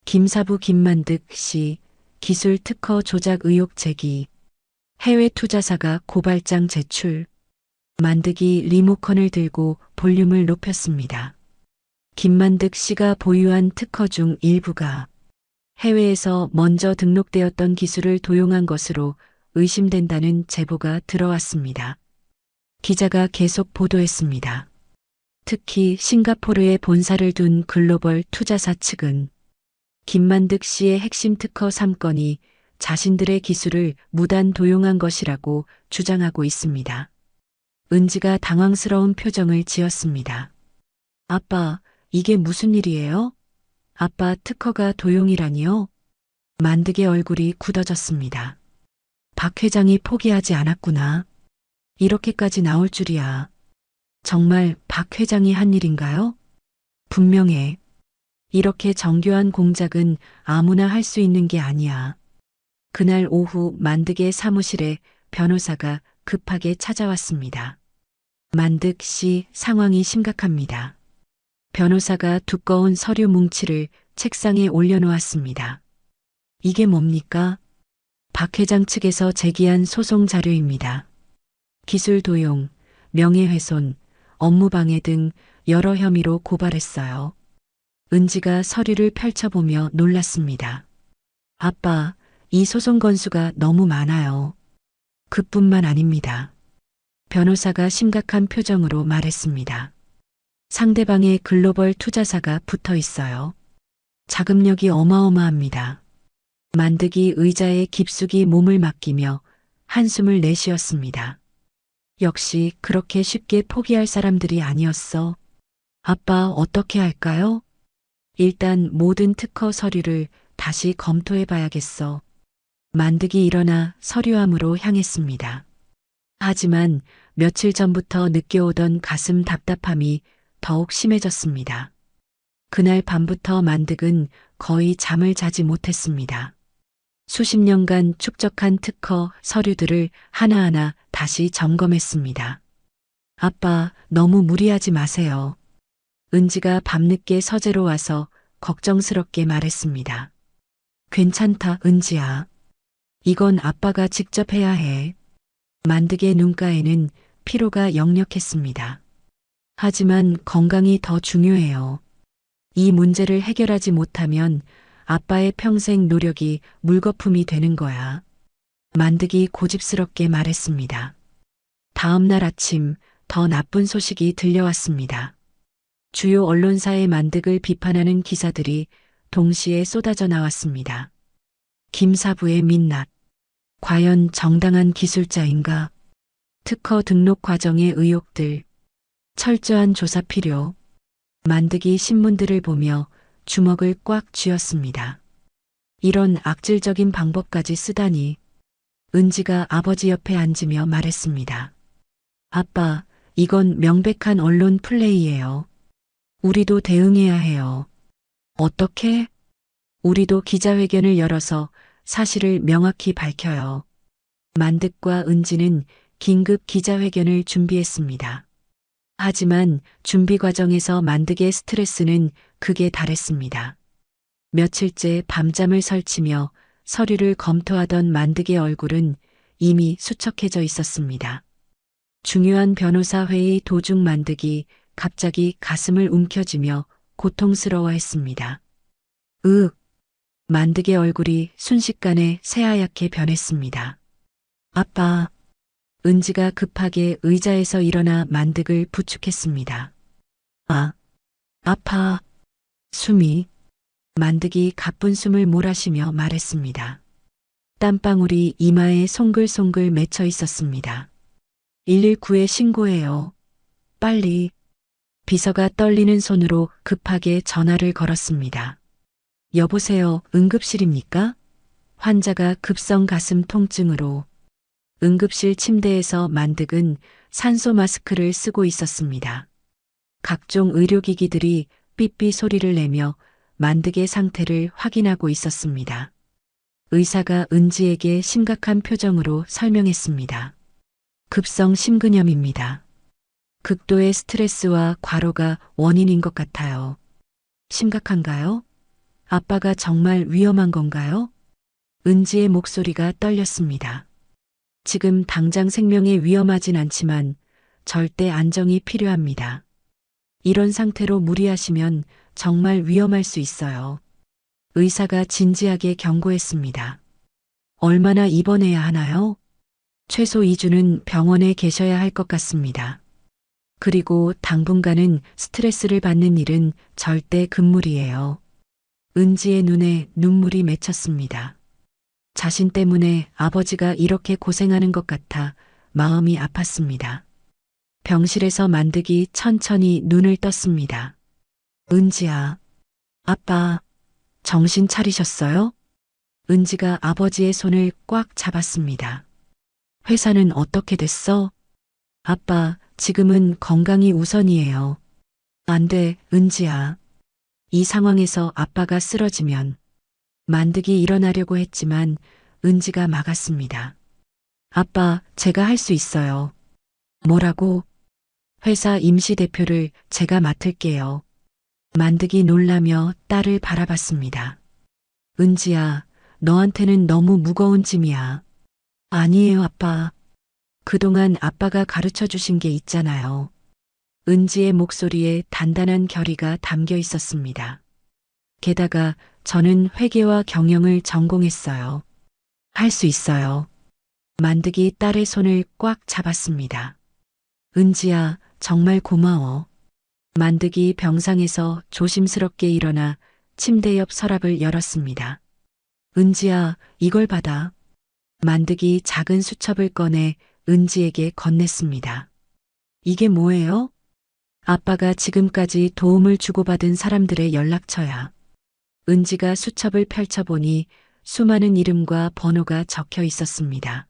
김사부 김만득 씨 기술 특허 조작 의혹 제기. 해외 투자사가 고발장 제출. 만득이 리모컨을 들고 볼륨을 높였습니다. 김만득 씨가 보유한 특허 중 일부가 해외에서 먼저 등록되었던 기술을 도용한 것으로 의심된다는 제보가 들어왔습니다. 기자가 계속 보도했습니다. 특히 싱가포르에 본사를 둔 글로벌 투자사 측은 김만득 씨의 핵심 특허 3건이 자신들의 기술을 무단 도용한 것이라고 주장하고 있습니다. 은지가 당황스러운 표정을 지었습니다. 아빠, 이게 무슨 일이에요? 아빠, 특허가 도용이라니요? 만득의 얼굴이 굳어졌습니다. 박 회장이 포기하지 않았구나. 이렇게까지 나올 줄이야. 정말 박 회장이 한 일인가요? 분명해. 이렇게 정교한 공작은 아무나 할 수 있는 게 아니야. 그날 오후 만득의 사무실에 변호사가 급하게 찾아왔습니다. 만득 씨, 상황이 심각합니다. 변호사가 두꺼운 서류 뭉치를 책상에 올려놓았습니다. 이게 뭡니까? 박 회장 측에서 제기한 소송 자료입니다. 기술 도용, 명예훼손, 업무방해 등 여러 혐의로 고발했어요. 은지가 서류를 펼쳐보며 놀랐습니다. 아빠, 이 소송 건수가 너무 많아요. 그뿐만 아닙니다. 변호사가 심각한 표정으로 말했습니다. 상대방의 글로벌 투자사가 붙어 있어요. 자금력이 어마어마합니다. 만득이 의자에 깊숙이 몸을 맡기며 한숨을 내쉬었습니다. 역시 그렇게 쉽게 포기할 사람들이 아니었어. 아빠, 어떻게 할까요? 일단 모든 특허 서류를 다시 검토해 봐야겠어. 만득이 일어나 서류함으로 향했습니다. 하지만 며칠 전부터 느껴오던 가슴 답답함이 더욱 심해졌습니다. 그날 밤부터 만득은 거의 잠을 자지 못했습니다. 수십 년간 축적한 특허 서류들을 하나하나 다시 점검했습니다. 아빠, 너무 무리하지 마세요. 은지가 밤늦게 서재로 와서 걱정스럽게 말했습니다. 괜찮다, 은지야. 이건 아빠가 직접 해야 해. 만득의 눈가에는 피로가 역력했습니다. 하지만 건강이 더 중요해요. 이 문제를 해결하지 못하면 아빠의 평생 노력이 물거품이 되는 거야. 만득이 고집스럽게 말했습니다. 다음 날 아침 더 나쁜 소식이 들려왔습니다. 주요 언론사의 만득을 비판하는 기사들이 동시에 쏟아져 나왔습니다. 김사부의 민낯. 과연 정당한 기술자인가? 특허 등록 과정의 의혹들. 철저한 조사 필요. 만득이 신문들을 보며 주먹을 꽉 쥐었습니다. 이런 악질적인 방법까지 쓰다니. 은지가 아버지 옆에 앉으며 말했습니다. 아빠, 이건 명백한 언론 플레이예요. 우리도 대응해야 해요. 어떻게? 우리도 기자회견을 열어서 사실을 명확히 밝혀요. 만득과 은지는 긴급 기자회견을 준비했습니다. 하지만 준비 과정에서 만득의 스트레스는 극에 달했습니다. 며칠째 밤잠을 설치며 서류를 검토하던 만득의 얼굴은 이미 수척해져 있었습니다. 중요한 변호사 회의 도중 만득이 갑자기 가슴을 움켜쥐며 고통스러워했습니다. 만득의 얼굴이 순식간에 새하얗게 변했습니다. 아빠. 은지가 급하게 의자에서 일어나 만득을 부축했습니다. 아파. 숨이. 만득이 가쁜 숨을 몰아쉬며 말했습니다. 땀방울이 이마에 송글송글 맺혀 있었습니다. 119에 신고해요. 빨리. 비서가 떨리는 손으로 급하게 전화를 걸었습니다. 여보세요, 응급실입니까? 환자가 급성 가슴 통증으로. 응급실 침대에서 만득은 산소 마스크를 쓰고 있었습니다. 각종 의료기기들이 삐삐 소리를 내며 만득의 상태를 확인하고 있었습니다. 의사가 은지에게 심각한 표정으로 설명했습니다. 급성 심근염입니다. 극도의 스트레스와 과로가 원인인 것 같아요. 심각한가요? 아빠가 정말 위험한 건가요? 은지의 목소리가 떨렸습니다. 지금 당장 생명에 위험하진 않지만 절대 안정이 필요합니다. 이런 상태로 무리하시면 정말 위험할 수 있어요. 의사가 진지하게 경고했습니다. 얼마나 입원해야 하나요? 최소 2주는 병원에 계셔야 할 것 같습니다. 그리고 당분간은 스트레스를 받는 일은 절대 금물이에요. 은지의 눈에 눈물이 맺혔습니다. 자신 때문에 아버지가 이렇게 고생하는 것 같아 마음이 아팠습니다. 병실에서 만득이 천천히 눈을 떴습니다. 은지야, 아빠, 정신 차리셨어요? 은지가 아버지의 손을 꽉 잡았습니다. 회사는 어떻게 됐어? 아빠, 지금은 건강이 우선이에요. 안 돼, 은지야. 이 상황에서 아빠가 쓰러지면 만득이 일어나려고 했지만 은지가 막았습니다. 아빠, 제가 할 수 있어요. 뭐라고? 회사 임시대표를 제가 맡을게요. 만득이 놀라며 딸을 바라봤습니다. 은지야, 너한테는 너무 무거운 짐이야. 아니에요, 아빠. 그동안 아빠가 가르쳐 주신 게 있잖아요. 은지의 목소리에 단단한 결의가 담겨 있었습니다. 게다가 저는 회계와 경영을 전공했어요. 할 수 있어요. 만득이 딸의 손을 꽉 잡았습니다. 은지야, 정말 고마워. 만득이 병상에서 조심스럽게 일어나 침대 옆 서랍을 열었습니다. 은지야, 이걸 받아. 만득이 작은 수첩을 꺼내 은지에게 건넸습니다. 이게 뭐예요? 아빠가 지금까지 도움을 주고받은 사람들의 연락처야. 은지가 수첩을 펼쳐보니 수많은 이름과 번호가 적혀 있었습니다.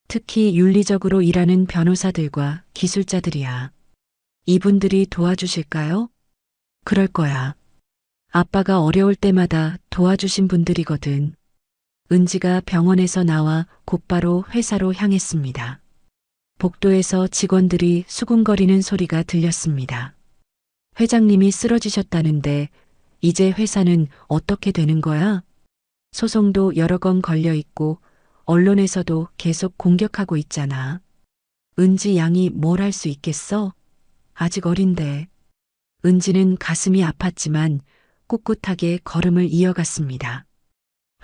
특히 윤리적으로 일하는 변호사들과 기술자들이야. 이분들이 도와주실까요? 그럴 거야. 아빠가 어려울 때마다 도와주신 분들이거든. 은지가 병원에서 나와 곧바로 회사로 향했습니다. 복도에서 직원들이 수군거리는 소리가 들렸습니다. 회장님이 쓰러지셨다는데 이제 회사는 어떻게 되는 거야? 소송도 여러 건 걸려 있고 언론에서도 계속 공격하고 있잖아. 은지 양이 뭘 할 수 있겠어? 아직 어린데. 은지는 가슴이 아팠지만 꿋꿋하게 걸음을 이어갔습니다.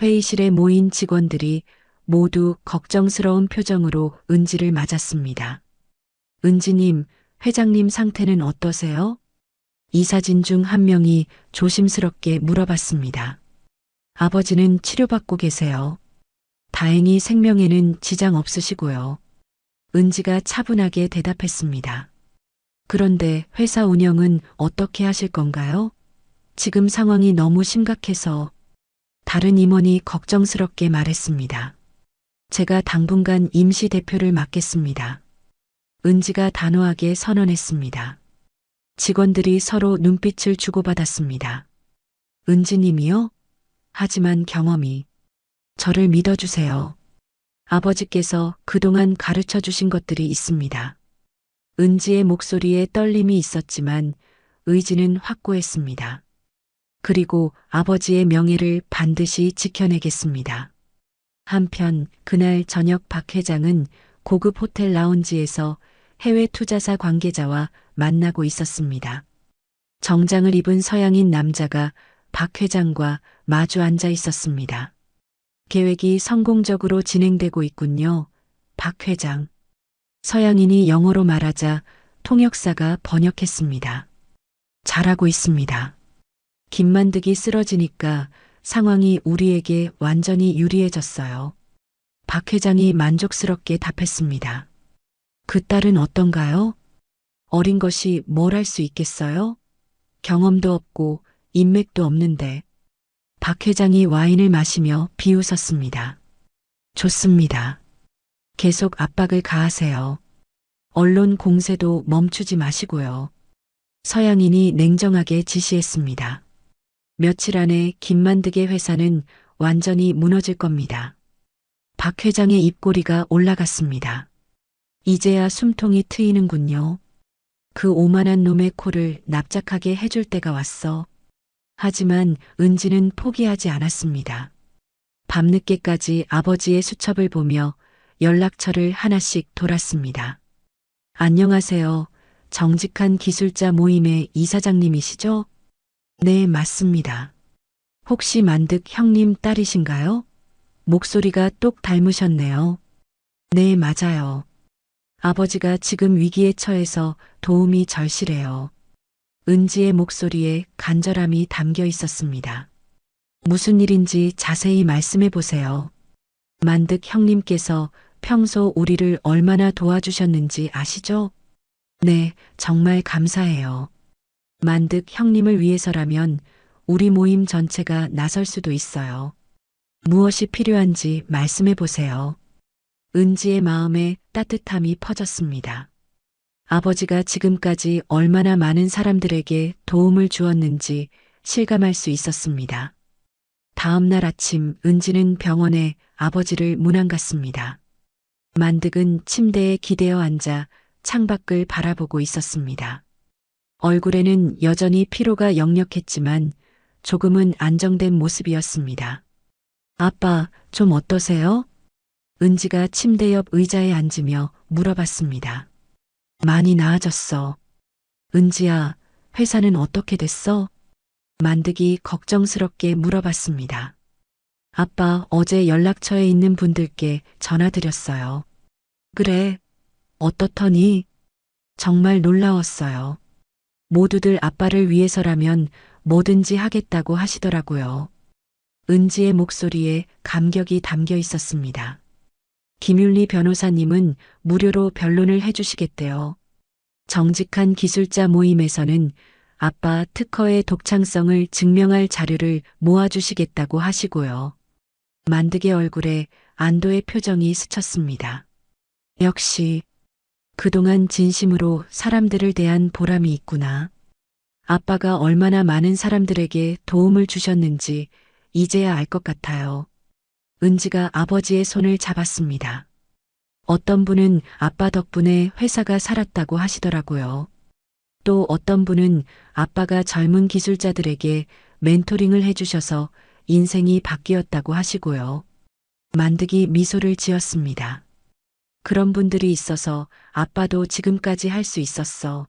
회의실에 모인 직원들이 모두 걱정스러운 표정으로 은지를 맞았습니다. 은지님, 회장님 상태는 어떠세요? 이사진 중 한 명이 조심스럽게 물어봤습니다. 아버지는 치료받고 계세요. 다행히 생명에는 지장 없으시고요. 은지가 차분하게 대답했습니다. 그런데 회사 운영은 어떻게 하실 건가요? 지금 상황이 너무 심각해서. 다른 임원이 걱정스럽게 말했습니다. 제가 당분간 임시 대표를 맡겠습니다. 은지가 단호하게 선언했습니다. 직원들이 서로 눈빛을 주고받았습니다. 은지님이요? 하지만 경험이. 저를 믿어주세요. 아버지께서 그동안 가르쳐 주신 것들이 있습니다. 은지의 목소리에 떨림이 있었지만 의지는 확고했습니다. 그리고 아버지의 명예를 반드시 지켜내겠습니다. 한편 그날 저녁 박 회장은 고급 호텔 라운지에서 해외 투자사 관계자와 만나고 있었습니다. 정장을 입은 서양인 남자가 박 회장과 마주 앉아 있었습니다. 계획이 성공적으로 진행되고 있군요. 박 회장. 서양인이 영어로 말하자 통역사가 번역했습니다. 잘하고 있습니다. 김만득이 쓰러지니까 상황이 우리에게 완전히 유리해졌어요. 박 회장이 만족스럽게 답했습니다. 그 딸은 어떤가요? 어린 것이 뭘 할 수 있겠어요? 경험도 없고 인맥도 없는데. 박 회장이 와인을 마시며 비웃었습니다. 좋습니다. 계속 압박을 가하세요. 언론 공세도 멈추지 마시고요. 서양인이 냉정하게 지시했습니다. 며칠 안에 김만득의 회사는 완전히 무너질 겁니다. 박 회장의 입꼬리가 올라갔습니다. 이제야 숨통이 트이는군요. 그 오만한 놈의 코를 납작하게 해줄 때가 왔어. 하지만 은지는 포기하지 않았습니다. 밤늦게까지 아버지의 수첩을 보며 연락처를 하나씩 돌았습니다. 안녕하세요. 정직한 기술자 모임의 이사장님이시죠? 네, 맞습니다. 혹시 만득 형님 딸이신가요? 목소리가 똑 닮으셨네요. 네, 맞아요. 아버지가 지금 위기에 처해서 도움이 절실해요. 은지의 목소리에 간절함이 담겨 있었습니다. 무슨 일인지 자세히 말씀해 보세요. 만득 형님께서 평소 우리를 얼마나 도와주셨는지 아시죠? 네, 정말 감사해요. 만득 형님을 위해서라면 우리 모임 전체가 나설 수도 있어요. 무엇이 필요한지 말씀해 보세요. 은지의 마음에 따뜻함이 퍼졌습니다. 아버지가 지금까지 얼마나 많은 사람들에게 도움을 주었는지 실감할 수 있었습니다. 다음 날 아침 은지는 병원에 아버지를 문안갔습니다. 만득은 침대에 기대어 앉아 창밖을 바라보고 있었습니다. 얼굴에는 여전히 피로가 역력했지만 조금은 안정된 모습이었습니다. 아빠, 좀 어떠세요? 은지가 침대 옆 의자에 앉으며 물어봤습니다. 많이 나아졌어. 은지야, 회사는 어떻게 됐어? 만득이 걱정스럽게 물어봤습니다. 아빠, 어제 연락처에 있는 분들께 전화드렸어요. 그래, 어떻더니? 정말 놀라웠어요. 모두들 아빠를 위해서라면 뭐든지 하겠다고 하시더라고요. 은지의 목소리에 감격이 담겨 있었습니다. 김윤리 변호사님은 무료로 변론을 해주시겠대요. 정직한 기술자 모임에서는 아빠 특허의 독창성을 증명할 자료를 모아주시겠다고 하시고요. 만득의 얼굴에 안도의 표정이 스쳤습니다. 역시 그동안 진심으로 사람들을 대한 보람이 있구나. 아빠가 얼마나 많은 사람들에게 도움을 주셨는지 이제야 알 것 같아요. 은지가 아버지의 손을 잡았습니다. 어떤 분은 아빠 덕분에 회사가 살았다고 하시더라고요. 또 어떤 분은 아빠가 젊은 기술자들에게 멘토링을 해주셔서 인생이 바뀌었다고 하시고요. 만득이 미소를 지었습니다. 그런 분들이 있어서 아빠도 지금까지 할 수 있었어.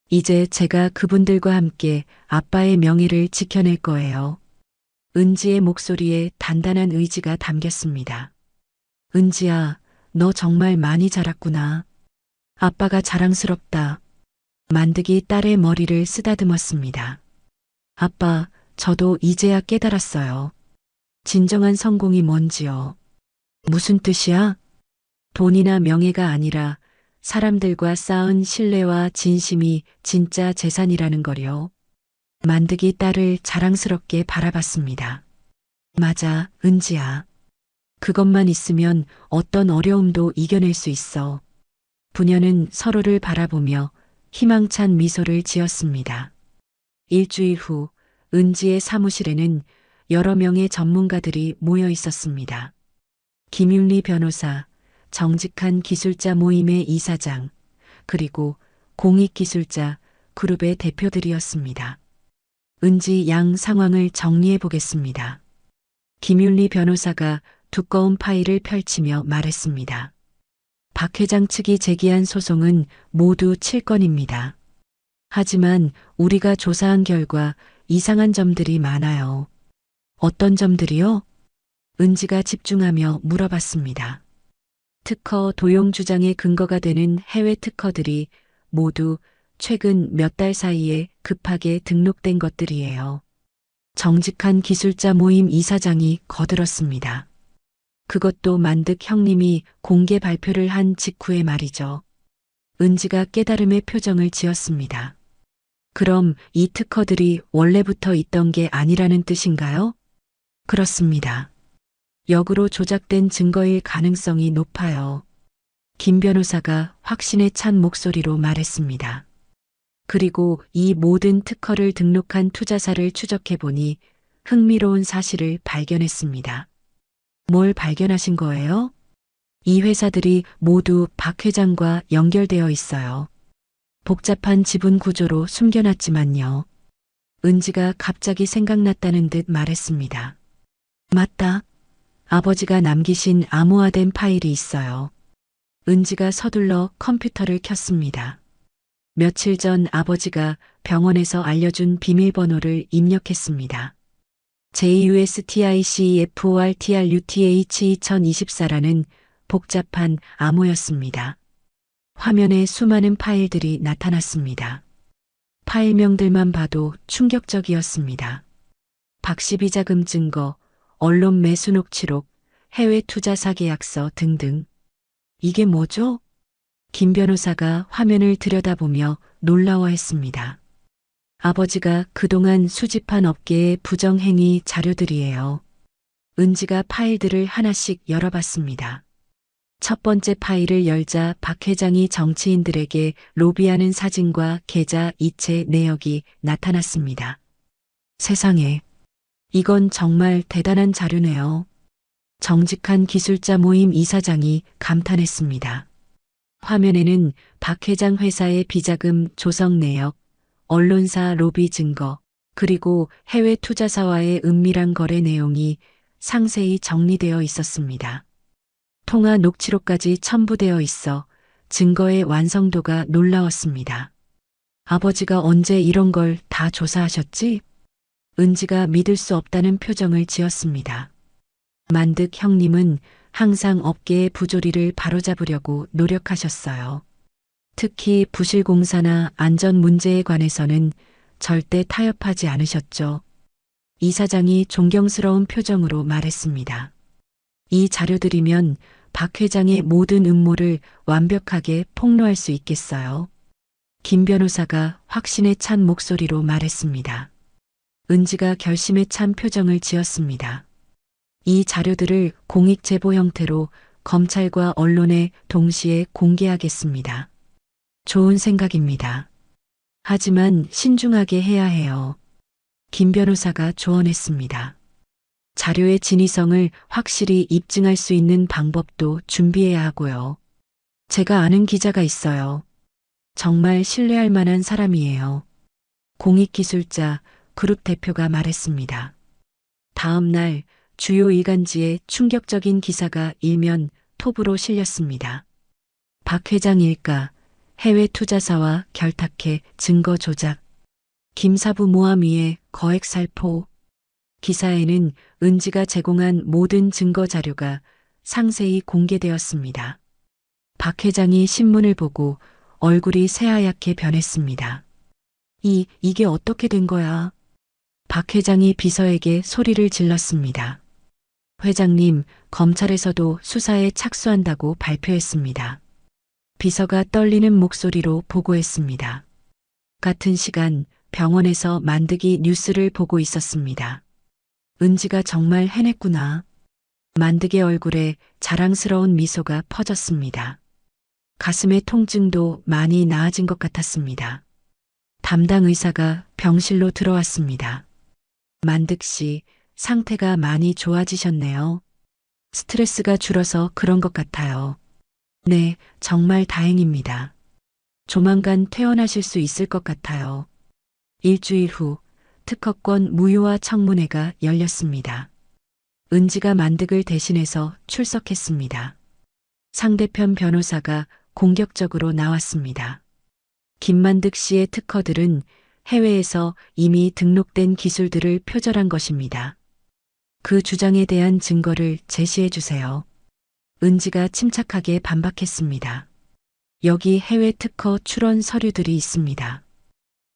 이제 제가 그분들과 함께 아빠의 명예를 지켜낼 거예요. 은지의 목소리에 단단한 의지가 담겼습니다. 은지야, 너 정말 많이 자랐구나. 아빠가 자랑스럽다. 만득이 딸의 머리를 쓰다듬었습니다. 아빠, 저도 이제야 깨달았어요. 진정한 성공이 뭔지요. 무슨 뜻이야? 돈이나 명예가 아니라 사람들과 쌓은 신뢰와 진심이 진짜 재산이라는 거요. 만득이 딸을 자랑스럽게 바라봤습니다. 맞아, 은지야. 그것만 있으면 어떤 어려움도 이겨낼 수 있어. 부녀는 서로를 바라보며 희망찬 미소를 지었습니다. 일주일 후 은지의 사무실에는 여러 명의 전문가들이 모여 있었습니다. 김윤리 변호사, 정직한 기술자 모임의 이사장, 그리고 공익기술자 그룹의 대표들이었습니다. 은지 양 상황을 정리해 보겠습니다. 김윤리 변호사가 두꺼운 파일을 펼치며 말했습니다. 박 회장 측이 제기한 소송은 모두 7건입니다. 하지만 우리가 조사한 결과 이상한 점들이 많아요. 어떤 점들이요? 은지가 집중하며 물어봤습니다. 특허 도용 주장의 근거가 되는 해외 특허들이 모두 최근 몇 달 사이에 급하게 등록된 것들이에요. 정직한 기술자 모임 이사장이 거들었습니다. 그것도 만득 형님이 공개 발표를 한 직후에 말이죠. 은지가 깨달음의 표정을 지었습니다. 그럼 이 특허들이 원래부터 있던 게 아니라는 뜻인가요? 그렇습니다. 역으로 조작된 증거일 가능성이 높아요. 김 변호사가 확신에 찬 목소리로 말했습니다. 그리고 이 모든 특허를 등록한 투자사를 추적해보니 흥미로운 사실을 발견했습니다. 뭘 발견하신 거예요? 이 회사들이 모두 박 회장과 연결되어 있어요. 복잡한 지분 구조로 숨겨놨지만요. 은지가 갑자기 생각났다는 듯 말했습니다. 맞다. 아버지가 남기신 암호화된 파일이 있어요. 은지가 서둘러 컴퓨터를 켰습니다. 며칠 전 아버지가 병원에서 알려준 비밀번호를 입력했습니다. JUSTICFORTRUTH2024라는 복잡한 암호였습니다. 화면에 수많은 파일들이 나타났습니다. 파일명들만 봐도 충격적이었습니다. 박씨 비자금 증거, 언론 매수 녹취록, 해외 투자사 계약서 등등. 이게 뭐죠? 김 변호사가 화면을 들여다보며 놀라워했습니다. 아버지가 그동안 수집한 업계의 부정행위 자료들이에요. 은지가 파일들을 하나씩 열어봤습니다. 첫 번째 파일을 열자 박 회장이 정치인들에게 로비하는 사진과 계좌 이체 내역이 나타났습니다. 세상에, 이건 정말 대단한 자료네요. 정직한 기술자 모임 이사장이 감탄했습니다. 화면에는 박 회장 회사의 비자금 조성 내역, 언론사 로비 증거, 그리고 해외 투자사와의 은밀한 거래 내용이 상세히 정리되어 있었습니다. 통화 녹취록까지 첨부되어 있어 증거의 완성도가 놀라웠습니다. 아버지가 언제 이런 걸 다 조사하셨지? 은지가 믿을 수 없다는 표정을 지었습니다. 만득 형님은 항상 업계의 부조리를 바로잡으려고 노력하셨어요. 특히 부실공사나 안전 문제에 관해서는 절대 타협하지 않으셨죠. 이사장이 존경스러운 표정으로 말했습니다. 이 자료들이면 박 회장의 모든 음모를 완벽하게 폭로할 수 있겠어요. 김 변호사가 확신에 찬 목소리로 말했습니다. 은지가 결심에 찬 표정을 지었습니다. 이 자료들을 공익 제보 형태로 검찰과 언론에 동시에 공개하겠습니다. 좋은 생각입니다. 하지만 신중하게 해야 해요. 김 변호사가 조언했습니다. 자료의 진위성을 확실히 입증할 수 있는 방법도 준비해야 하고요. 제가 아는 기자가 있어요. 정말 신뢰할 만한 사람이에요. 공익기술자 그룹 대표가 말했습니다. 다음 날 주요 일간지에 충격적인 기사가 일면 톱으로 실렸습니다. 박 회장 일가, 해외 투자사와 결탁해 증거 조작, 김 사부 모함 위에 거액 살포. 기사에는 은지가 제공한 모든 증거 자료가 상세히 공개되었습니다. 박 회장이 신문을 보고 얼굴이 새하얗게 변했습니다. 이게 어떻게 된 거야? 박 회장이 비서에게 소리를 질렀습니다. 회장님, 검찰에서도 수사에 착수한다고 발표했습니다. 비서가 떨리는 목소리로 보고했습니다. 같은 시간 병원에서 만득이 뉴스를 보고 있었습니다. 은지가 정말 해냈구나. 만득의 얼굴에 자랑스러운 미소가 퍼졌습니다. 가슴의 통증도 많이 나아진 것 같았습니다. 담당 의사가 병실로 들어왔습니다. 만득 씨, 상태가 많이 좋아지셨네요. 스트레스가 줄어서 그런 것 같아요. 네, 정말 다행입니다. 조만간 퇴원하실 수 있을 것 같아요. 일주일 후 특허권 무효화 청문회가 열렸습니다. 은지가 만득을 대신해서 출석했습니다. 상대편 변호사가 공격적으로 나왔습니다. 김만득 씨의 특허들은 해외에서 이미 등록된 기술들을 표절한 것입니다. 그 주장에 대한 증거를 제시해 주세요. 은지가 침착하게 반박했습니다. 여기 해외 특허 출원 서류들이 있습니다.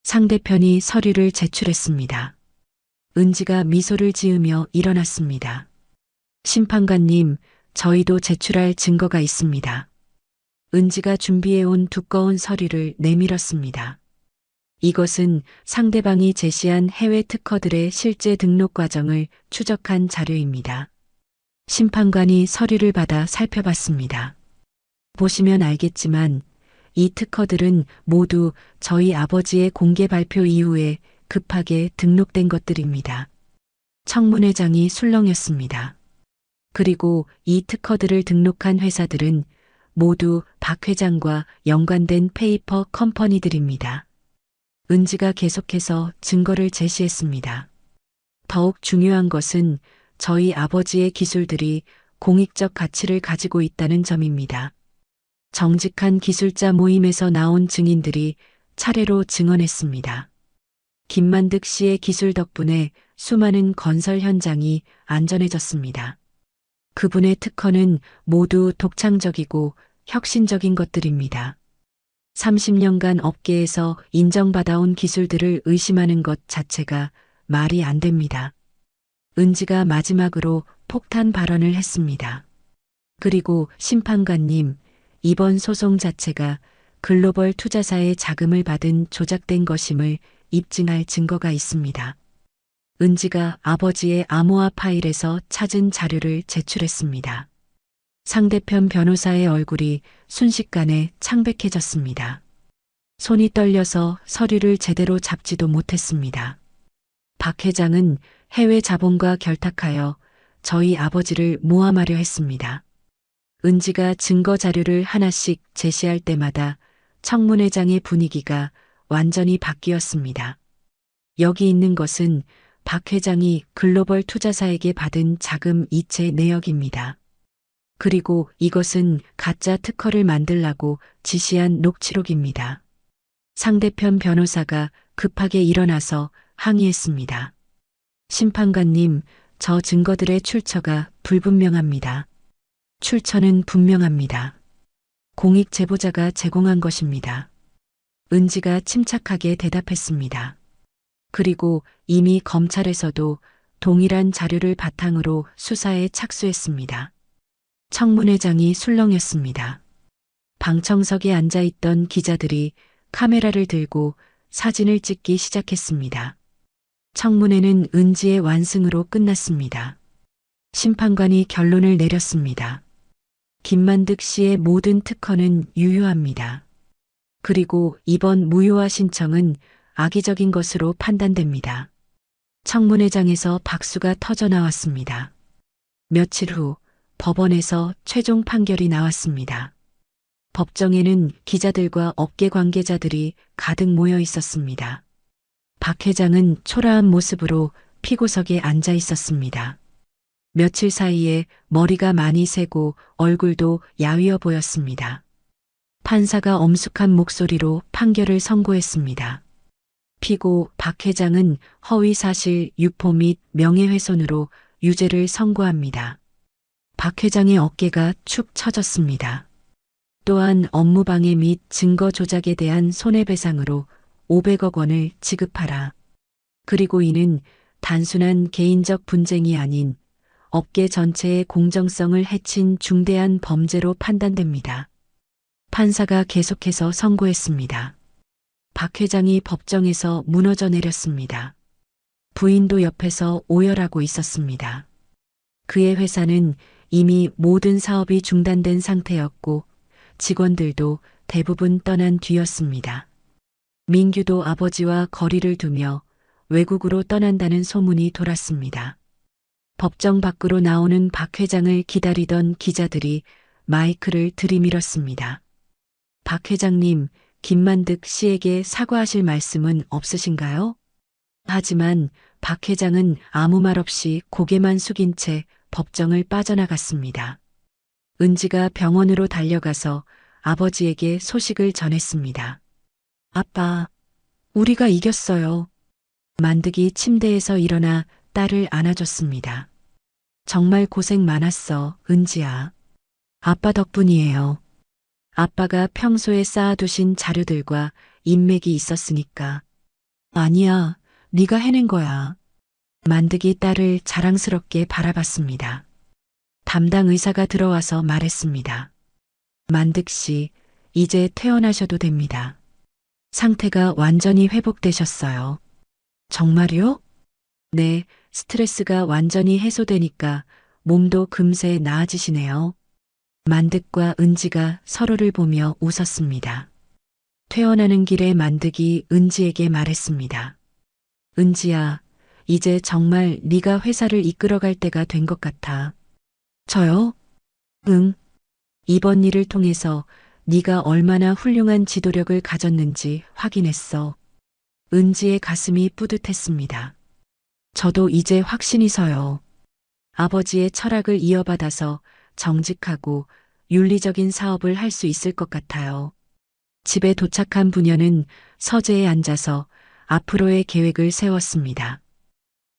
상대편이 서류를 제출했습니다. 은지가 미소를 지으며 일어났습니다. 심판관님, 저희도 제출할 증거가 있습니다. 은지가 준비해온 두꺼운 서류를 내밀었습니다. 이것은 상대방이 제시한 해외 특허들의 실제 등록 과정을 추적한 자료입니다. 심판관이 서류를 받아 살펴봤습니다. 보시면 알겠지만 이 특허들은 모두 저희 아버지의 공개 발표 이후에 급하게 등록된 것들입니다. 청문회장이 술렁였습니다. 그리고 이 특허들을 등록한 회사들은 모두 박 회장과 연관된 페이퍼 컴퍼니들입니다. 은지가 계속해서 증거를 제시했습니다. 더욱 중요한 것은 저희 아버지의 기술들이 공익적 가치를 가지고 있다는 점입니다. 정직한 기술자 모임에서 나온 증인들이 차례로 증언했습니다. 김만득 씨의 기술 덕분에 수많은 건설 현장이 안전해졌습니다. 그분의 특허는 모두 독창적이고 혁신적인 것들입니다. 30년간 업계에서 인정받아온 기술들을 의심하는 것 자체가 말이 안 됩니다. 은지가 마지막으로 폭탄 발언을 했습니다. 그리고 심판관님, 이번 소송 자체가 글로벌 투자사의 자금을 받은 조작된 것임을 입증할 증거가 있습니다. 은지가 아버지의 암호화 파일에서 찾은 자료를 제출했습니다. 상대편 변호사의 얼굴이 순식간에 창백해졌습니다. 손이 떨려서 서류를 제대로 잡지도 못했습니다. 박 회장은 해외 자본과 결탁하여 저희 아버지를 모함하려 했습니다. 은지가 증거 자료를 하나씩 제시할 때마다 청문회장의 분위기가 완전히 바뀌었습니다. 여기 있는 것은 박 회장이 글로벌 투자사에게 받은 자금 이체 내역입니다. 그리고 이것은 가짜 특허를 만들라고 지시한 녹취록입니다. 상대편 변호사가 급하게 일어나서 항의했습니다. 심판관님, 저 증거들의 출처가 불분명합니다. 출처는 분명합니다. 공익 제보자가 제공한 것입니다. 은지가 침착하게 대답했습니다. 그리고 이미 검찰에서도 동일한 자료를 바탕으로 수사에 착수했습니다. 청문회장이 술렁였습니다. 방청석에 앉아있던 기자들이 카메라를 들고 사진을 찍기 시작했습니다. 청문회는 은지의 완승으로 끝났습니다. 심판관이 결론을 내렸습니다. 김만득 씨의 모든 특허는 유효합니다. 그리고 이번 무효화 신청은 악의적인 것으로 판단됩니다. 청문회장에서 박수가 터져나왔습니다. 며칠 후 법원에서 최종 판결이 나왔습니다. 법정에는 기자들과 업계 관계자들이 가득 모여 있었습니다. 박 회장은 초라한 모습으로 피고석에 앉아 있었습니다. 며칠 사이에 머리가 많이 새고 얼굴도 야위어 보였습니다. 판사가 엄숙한 목소리로 판결을 선고했습니다. 피고 박 회장은 허위사실 유포 및 명예훼손으로 유죄를 선고합니다. 박 회장의 어깨가 축 처졌습니다. 또한 업무방해 및 증거 조작에 대한 손해배상으로 500억 원을 지급하라. 그리고 이는 단순한 개인적 분쟁이 아닌 업계 전체의 공정성을 해친 중대한 범죄로 판단됩니다. 판사가 계속해서 선고했습니다. 박 회장이 법정에서 무너져 내렸습니다. 부인도 옆에서 오열하고 있었습니다. 그의 회사는 이미 모든 사업이 중단된 상태였고 직원들도 대부분 떠난 뒤였습니다. 민규도 아버지와 거리를 두며 외국으로 떠난다는 소문이 돌았습니다. 법정 밖으로 나오는 박 회장을 기다리던 기자들이 마이크를 들이밀었습니다. 박 회장님, 김만득 씨에게 사과하실 말씀은 없으신가요? 하지만 박 회장은 아무 말 없이 고개만 숙인 채 법정을 빠져나갔습니다. 은지가 병원으로 달려가서 아버지에게 소식을 전했습니다. 아빠, 우리가 이겼어요. 만득이 침대에서 일어나 딸을 안아줬습니다. 정말 고생 많았어, 은지야. 아빠 덕분이에요. 아빠가 평소에 쌓아두신 자료들과 인맥이 있었으니까. 아니야, 네가 해낸 거야. 만득이 딸을 자랑스럽게 바라봤습니다. 담당 의사가 들어와서 말했습니다. 만득 씨, 이제 퇴원하셔도 됩니다. 상태가 완전히 회복되셨어요. 정말요? 네, 스트레스가 완전히 해소되니까 몸도 금세 나아지시네요. 만득과 은지가 서로를 보며 웃었습니다. 퇴원하는 길에 만득이 은지에게 말했습니다. 은지야, 이제 정말 네가 회사를 이끌어갈 때가 된 것 같아. 저요? 응. 이번 일을 통해서 네가 얼마나 훌륭한 지도력을 가졌는지 확인했어. 은지의 가슴이 뿌듯했습니다. 저도 이제 확신이 서요. 아버지의 철학을 이어받아서 정직하고 윤리적인 사업을 할 수 있을 것 같아요. 집에 도착한 부녀는 서재에 앉아서 앞으로의 계획을 세웠습니다.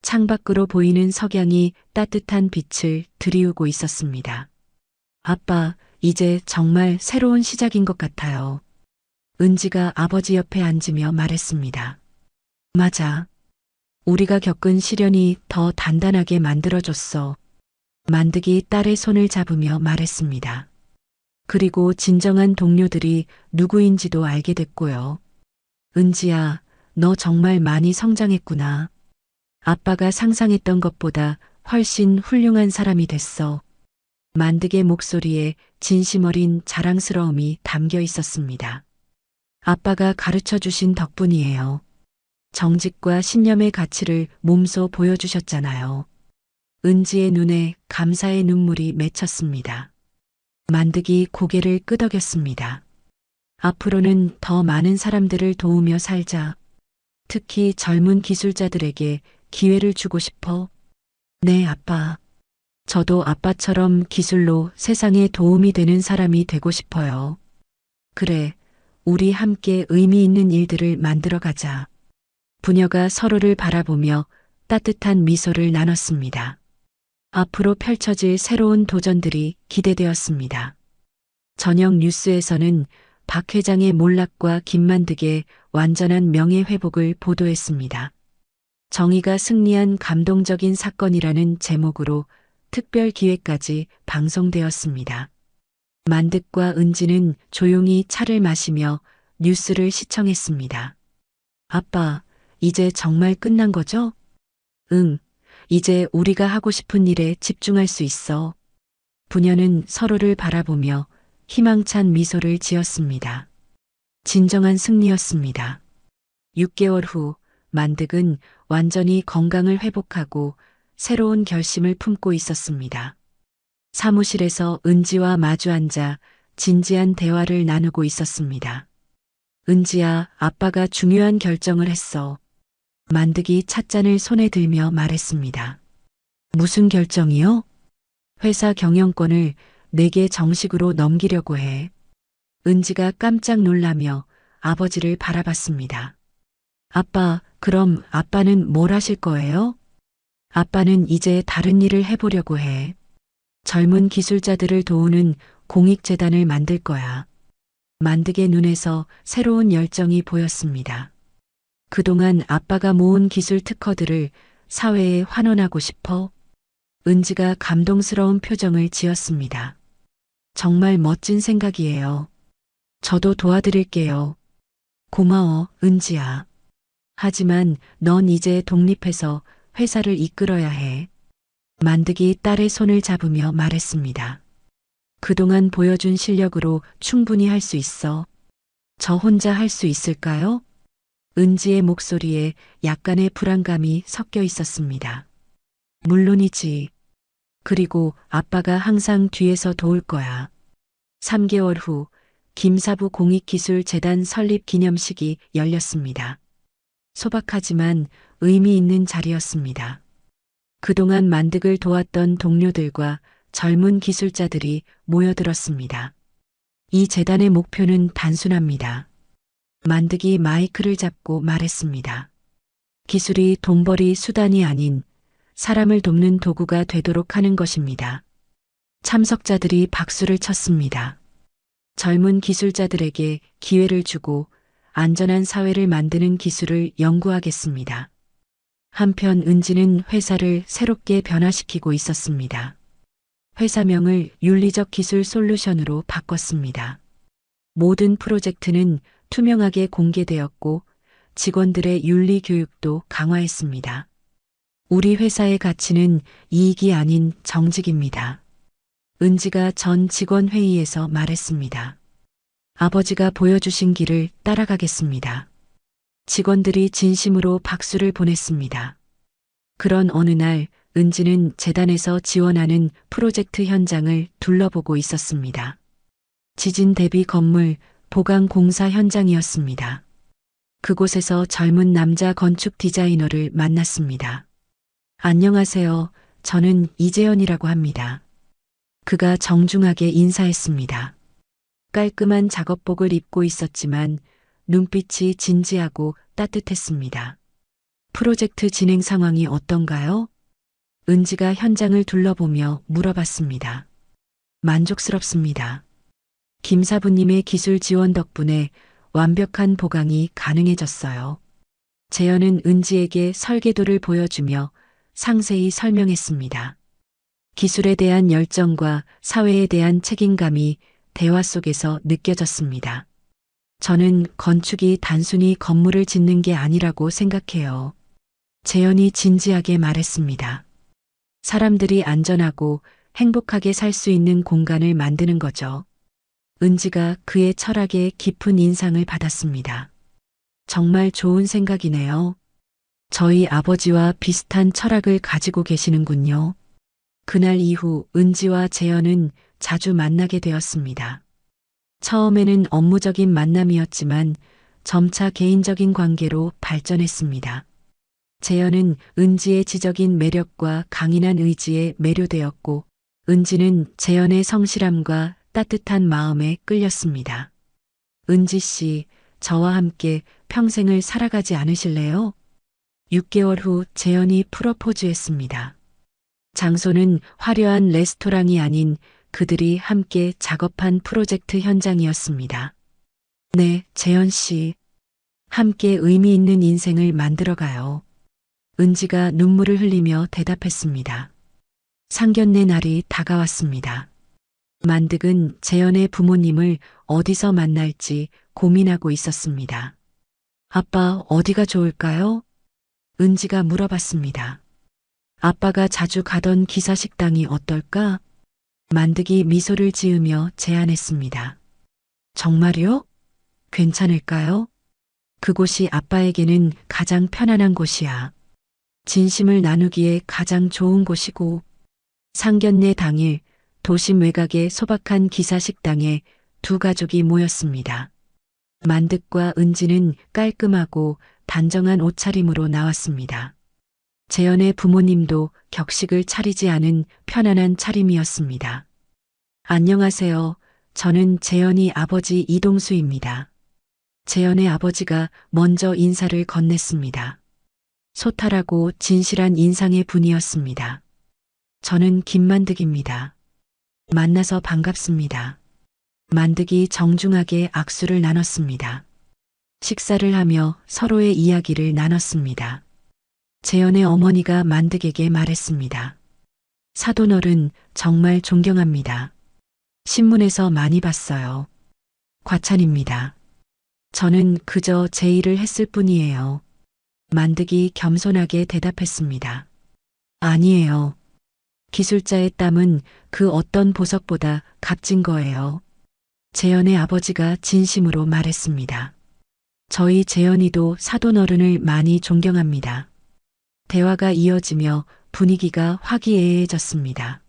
창밖으로 보이는 석양이 따뜻한 빛을 드리우고 있었습니다. 아빠, 이제 정말 새로운 시작인 것 같아요. 은지가 아버지 옆에 앉으며 말했습니다. 맞아. 우리가 겪은 시련이 더 단단하게 만들어줬어. 만득이 딸의 손을 잡으며 말했습니다. 그리고 진정한 동료들이 누구인지도 알게 됐고요. 은지야, 너 정말 많이 성장했구나. 아빠가 상상했던 것보다 훨씬 훌륭한 사람이 됐어. 만득의 목소리에 진심 어린 자랑스러움이 담겨 있었습니다. 아빠가 가르쳐 주신 덕분이에요. 정직과 신념의 가치를 몸소 보여주셨잖아요. 은지의 눈에 감사의 눈물이 맺혔습니다. 만득이 고개를 끄덕였습니다. 앞으로는 더 많은 사람들을 도우며 살자. 특히 젊은 기술자들에게 기회를 주고 싶어. 네, 아빠. 저도 아빠처럼 기술로 세상에 도움이 되는 사람이 되고 싶어요. 그래, 우리 함께 의미 있는 일들을 만들어 가자. 부녀가 서로를 바라보며 따뜻한 미소를 나눴습니다. 앞으로 펼쳐질 새로운 도전들이 기대되었습니다. 저녁 뉴스에서는 박 회장의 몰락과 김만득의 완전한 명예회복을 보도했습니다. 정의가 승리한 감동적인 사건이라는 제목으로 특별 기획까지 방송되었습니다. 만득과 은지는 조용히 차를 마시며 뉴스를 시청했습니다. 아빠, 이제 정말 끝난 거죠? 응, 이제 우리가 하고 싶은 일에 집중할 수 있어. 부녀는 서로를 바라보며 희망찬 미소를 지었습니다. 진정한 승리였습니다. 6개월 후 만득은 완전히 건강을 회복하고 새로운 결심을 품고 있었습니다. 사무실에서 은지와 마주 앉아 진지한 대화를 나누고 있었습니다. 은지야, 아빠가 중요한 결정을 했어. 만득이 찻잔을 손에 들며 말했습니다. 무슨 결정이요? 회사 경영권을 내게 정식으로 넘기려고 해. 은지가 깜짝 놀라며 아버지를 바라봤습니다. 아빠, 그럼 아빠는 뭘 하실 거예요? 아빠는 이제 다른 일을 해보려고 해. 젊은 기술자들을 도우는 공익재단을 만들 거야. 만득의 눈에서 새로운 열정이 보였습니다. 그동안 아빠가 모은 기술 특허들을 사회에 환원하고 싶어. 은지가 감동스러운 표정을 지었습니다. 정말 멋진 생각이에요. 저도 도와드릴게요. 고마워, 은지야. 하지만 넌 이제 독립해서 회사를 이끌어야 해. 만득이 딸의 손을 잡으며 말했습니다. 그동안 보여준 실력으로 충분히 할 수 있어. 저 혼자 할 수 있을까요? 은지의 목소리에 약간의 불안감이 섞여 있었습니다. 물론이지. 그리고 아빠가 항상 뒤에서 도울 거야. 3개월 후 김사부 공익기술재단 설립 기념식이 열렸습니다. 소박하지만 의미 있는 자리였습니다. 그동안 만득을 도왔던 동료들과 젊은 기술자들이 모여들었습니다. 이 재단의 목표는 단순합니다. 만득이 마이크를 잡고 말했습니다. 기술이 돈벌이 수단이 아닌 사람을 돕는 도구가 되도록 하는 것입니다. 참석자들이 박수를 쳤습니다. 젊은 기술자들에게 기회를 주고 안전한 사회를 만드는 기술을 연구하겠습니다. 한편 은지는 회사를 새롭게 변화시키고 있었습니다. 회사명을 윤리적 기술 솔루션으로 바꿨습니다. 모든 프로젝트는 투명하게 공개되었고 직원들의 윤리 교육도 강화했습니다. 우리 회사의 가치는 이익이 아닌 정직입니다. 은지가 전 직원 회의에서 말했습니다. 아버지가 보여주신 길을 따라가겠습니다. 직원들이 진심으로 박수를 보냈습니다. 그런 어느 날 은지는 재단에서 지원하는 프로젝트 현장을 둘러보고 있었습니다. 지진 대비 건물 보강 공사 현장이었습니다. 그곳에서 젊은 남자 건축 디자이너를 만났습니다. 안녕하세요. 저는 이재현이라고 합니다. 그가 정중하게 인사했습니다. 깔끔한 작업복을 입고 있었지만 눈빛이 진지하고 따뜻했습니다. 프로젝트 진행 상황이 어떤가요? 은지가 현장을 둘러보며 물어봤습니다. 만족스럽습니다. 김사부님의 기술 지원 덕분에 완벽한 보강이 가능해졌어요. 재현은 은지에게 설계도를 보여주며 상세히 설명했습니다. 기술에 대한 열정과 사회에 대한 책임감이 대화 속에서 느껴졌습니다. 저는 건축이 단순히 건물을 짓는 게 아니라고 생각해요. 재현이 진지하게 말했습니다. 사람들이 안전하고 행복하게 살 수 있는 공간을 만드는 거죠. 은지가 그의 철학에 깊은 인상을 받았습니다. 정말 좋은 생각이네요. 저희 아버지와 비슷한 철학을 가지고 계시는군요. 그날 이후 은지와 재현은 자주 만나게 되었습니다. 처음에는 업무적인 만남이었지만 점차 개인적인 관계로 발전했습니다. 재현은 은지의 지적인 매력과 강인한 의지에 매료되었고, 은지는 재현의 성실함과 따뜻한 마음에 끌렸습니다. 은지 씨, 저와 함께 평생을 살아가지 않으실래요? 6개월 후 재현이 프로포즈했습니다. 장소는 화려한 레스토랑이 아닌 그들이 함께 작업한 프로젝트 현장이었습니다. 네, 재현 씨. 함께 의미 있는 인생을 만들어가요. 은지가 눈물을 흘리며 대답했습니다. 상견례 날이 다가왔습니다. 만득은 재현의 부모님을 어디서 만날지 고민하고 있었습니다. 아빠 어디가 좋을까요? 은지가 물어봤습니다. 아빠가 자주 가던 기사식당이 어떨까? 만득이 미소를 지으며 제안했습니다. 정말요? 괜찮을까요? 그곳이 아빠에게는 가장 편안한 곳이야. 진심을 나누기에 가장 좋은 곳이고, 상견례 당일 도심 외곽의 소박한 기사식당에 두 가족이 모였습니다. 만득과 은지는 깔끔하고 단정한 옷차림으로 나왔습니다. 재현의 부모님도 격식을 차리지 않은 편안한 차림이었습니다. 안녕하세요. 저는 재현이 아버지 이동수입니다. 재현의 아버지가 먼저 인사를 건넸습니다. 소탈하고 진실한 인상의 분이었습니다. 저는 김만득입니다. 만나서 반갑습니다. 만득이 정중하게 악수를 나눴습니다. 식사를 하며 서로의 이야기를 나눴습니다. 재현의 어머니가 만득에게 말했습니다. 사돈어른 정말 존경합니다. 신문에서 많이 봤어요. 과찬입니다. 저는 그저 제 일을 했을 뿐이에요. 만득이 겸손하게 대답했습니다. 아니에요. 기술자의 땀은 그 어떤 보석보다 값진 거예요. 재현의 아버지가 진심으로 말했습니다. 저희 재현이도 사돈어른을 많이 존경합니다. 대화가 이어지며 분위기가 화기애애해졌습니다.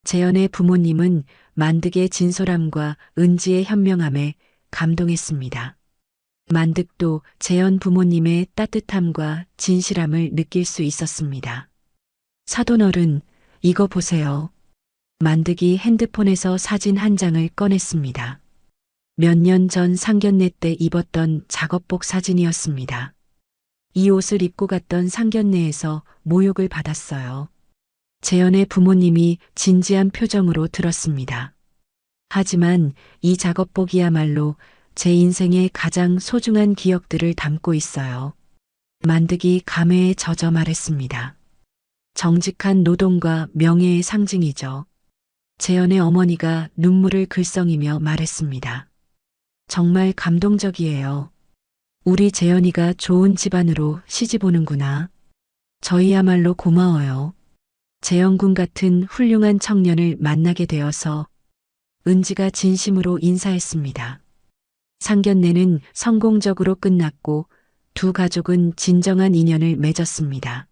재현의 부모님은 만득의 진솔함과 은지의 현명함에 감동했습니다. 만득도 재현 부모님의 따뜻함과 진실함을 느낄 수 있었습니다. 사돈어른, 이거 보세요. 만득이 핸드폰에서 사진 한 장을 꺼냈습니다. 몇 년 전 상견례 때 입었던 작업복 사진이었습니다. 이 옷을 입고 갔던 상견례에서 모욕을 받았어요. 재현의 부모님이 진지한 표정으로 들었습니다. 하지만 이 작업복이야말로 제 인생의 가장 소중한 기억들을 담고 있어요. 만득이 감회에 젖어 말했습니다. 정직한 노동과 명예의 상징이죠. 재현의 어머니가 눈물을 글썽이며 말했습니다. 정말 감동적이에요. 우리 재현이가 좋은 집안으로 시집 오는구나. 저희야말로 고마워요. 재현군 같은 훌륭한 청년을 만나게 되어서. 은지가 진심으로 인사했습니다. 상견례는 성공적으로 끝났고 두 가족은 진정한 인연을 맺었습니다.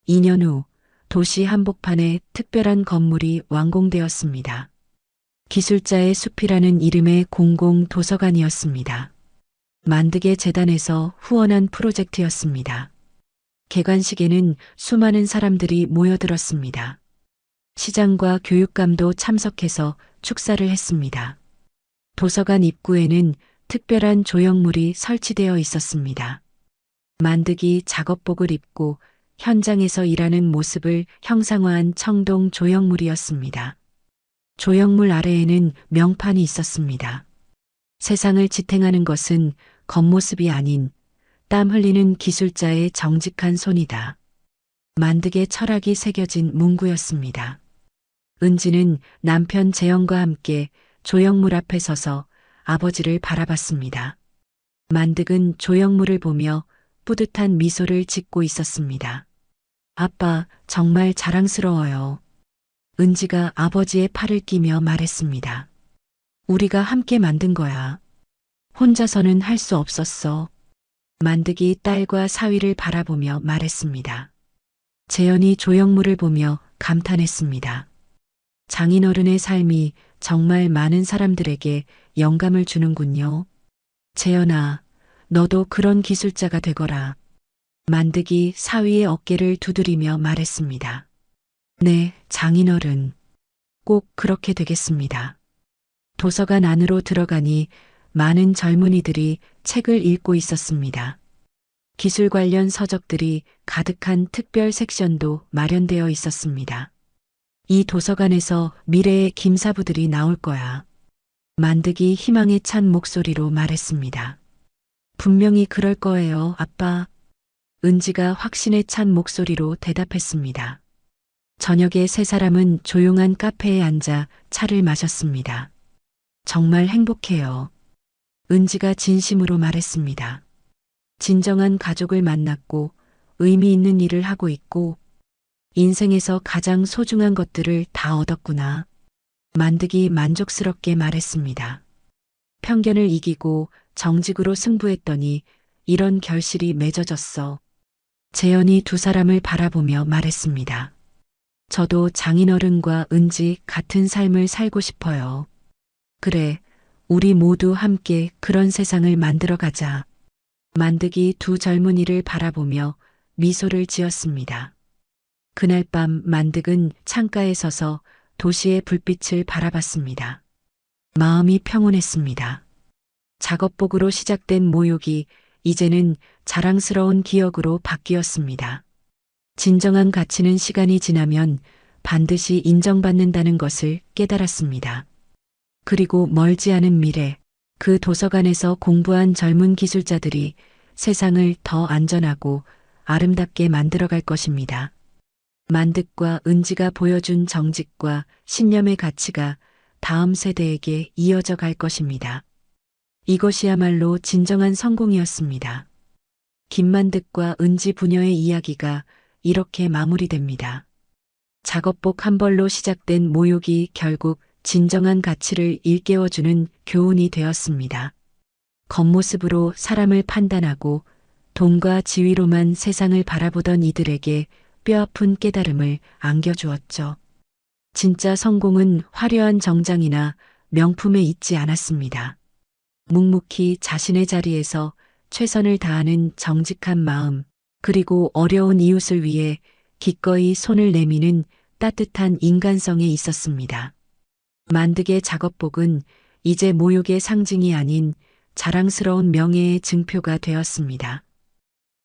2년 후 도시 한복판에 특별한 건물이 완공되었습니다. 기술자의 숲이라는 이름의 공공 도서관이었습니다. 만득의 재단에서 후원한 프로젝트였습니다. 개관식에는 수많은 사람들이 모여들었습니다. 시장과 교육감도 참석해서 축사를 했습니다. 도서관 입구에는 특별한 조형물이 설치되어 있었습니다. 만득이 작업복을 입고 현장에서 일하는 모습을 형상화한 청동 조형물이었습니다. 조형물 아래에는 명판이 있었습니다. 세상을 지탱하는 것은 겉모습이 아닌 땀 흘리는 기술자의 정직한 손이다. 만득의 철학이 새겨진 문구였습니다. 은지는 남편 재영과 함께 조형물 앞에 서서 아버지를 바라봤습니다. 만득은 조형물을 보며 뿌듯한 미소를 짓고 있었습니다. 아빠, 정말 자랑스러워요. 은지가 아버지의 팔을 끼며 말했습니다. 우리가 함께 만든 거야. 혼자서는 할 수 없었어. 만득이 딸과 사위를 바라보며 말했습니다. 재현이 조형물을 보며 감탄했습니다. 장인어른의 삶이 정말 많은 사람들에게 영감을 주는군요. 재현아, 너도 그런 기술자가 되거라. 만득이 사위의 어깨를 두드리며 말했습니다. 네, 장인어른. 꼭 그렇게 되겠습니다. 도서관 안으로 들어가니 많은 젊은이들이 책을 읽고 있었습니다. 기술 관련 서적들이 가득한 특별 섹션도 마련되어 있었습니다. 이 도서관에서 미래의 김사부들이 나올 거야. 만득이 희망에 찬 목소리로 말했습니다. 분명히 그럴 거예요, 아빠. 은지가 확신에 찬 목소리로 대답했습니다. 저녁에 세 사람은 조용한 카페에 앉아 차를 마셨습니다. 정말 행복해요. 은지가 진심으로 말했습니다. 진정한 가족을 만났고 의미 있는 일을 하고 있고 인생에서 가장 소중한 것들을 다 얻었구나. 만득이 만족스럽게 말했습니다. 편견을 이기고 정직으로 승부했더니 이런 결실이 맺어졌어. 재현이 두 사람을 바라보며 말했습니다. 저도 장인어른과 은지 같은 삶을 살고 싶어요. 그래, 우리 모두 함께 그런 세상을 만들어 가자. 만득이 두 젊은이를 바라보며 미소를 지었습니다. 그날 밤 만득은 창가에 서서 도시의 불빛을 바라봤습니다. 마음이 평온했습니다. 작업복으로 시작된 모욕이 이제는 자랑스러운 기억으로 바뀌었습니다. 진정한 가치는 시간이 지나면 반드시 인정받는다는 것을 깨달았습니다. 그리고 멀지 않은 미래, 그 도서관에서 공부한 젊은 기술자들이 세상을 더 안전하고 아름답게 만들어갈 것입니다. 만득과 은지가 보여준 정직과 신념의 가치가 다음 세대에게 이어져 갈 것입니다. 이것이야말로 진정한 성공이었습니다. 김만득과 은지 부녀의 이야기가 이렇게 마무리됩니다. 작업복 한 벌로 시작된 모욕이 결국 진정한 가치를 일깨워주는 교훈이 되었습니다. 겉모습으로 사람을 판단하고 돈과 지위로만 세상을 바라보던 이들에게 뼈아픈 깨달음을 안겨주었죠. 진짜 성공은 화려한 정장이나 명품에 있지 않았습니다. 묵묵히 자신의 자리에서 최선을 다하는 정직한 마음, 그리고 어려운 이웃을 위해 기꺼이 손을 내미는 따뜻한 인간성에 있었습니다. 만득의 작업복은 이제 모욕의 상징이 아닌 자랑스러운 명예의 증표가 되었습니다.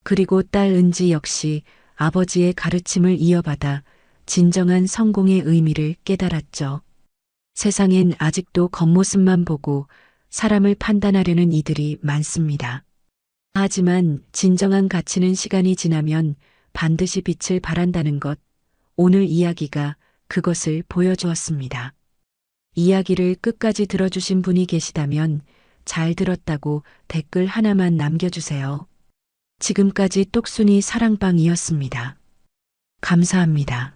그리고 딸 은지 역시 아버지의 가르침을 이어받아 진정한 성공의 의미를 깨달았죠. 세상엔 아직도 겉모습만 보고 사람을 판단하려는 이들이 많습니다. 하지만 진정한 가치는 시간이 지나면 반드시 빛을 발한다는 것, 오늘 이야기가 그것을 보여주었습니다. 이야기를 끝까지 들어주신 분이 계시다면 잘 들었다고 댓글 하나만 남겨주세요. 지금까지 똑순이 사랑방이었습니다. 감사합니다.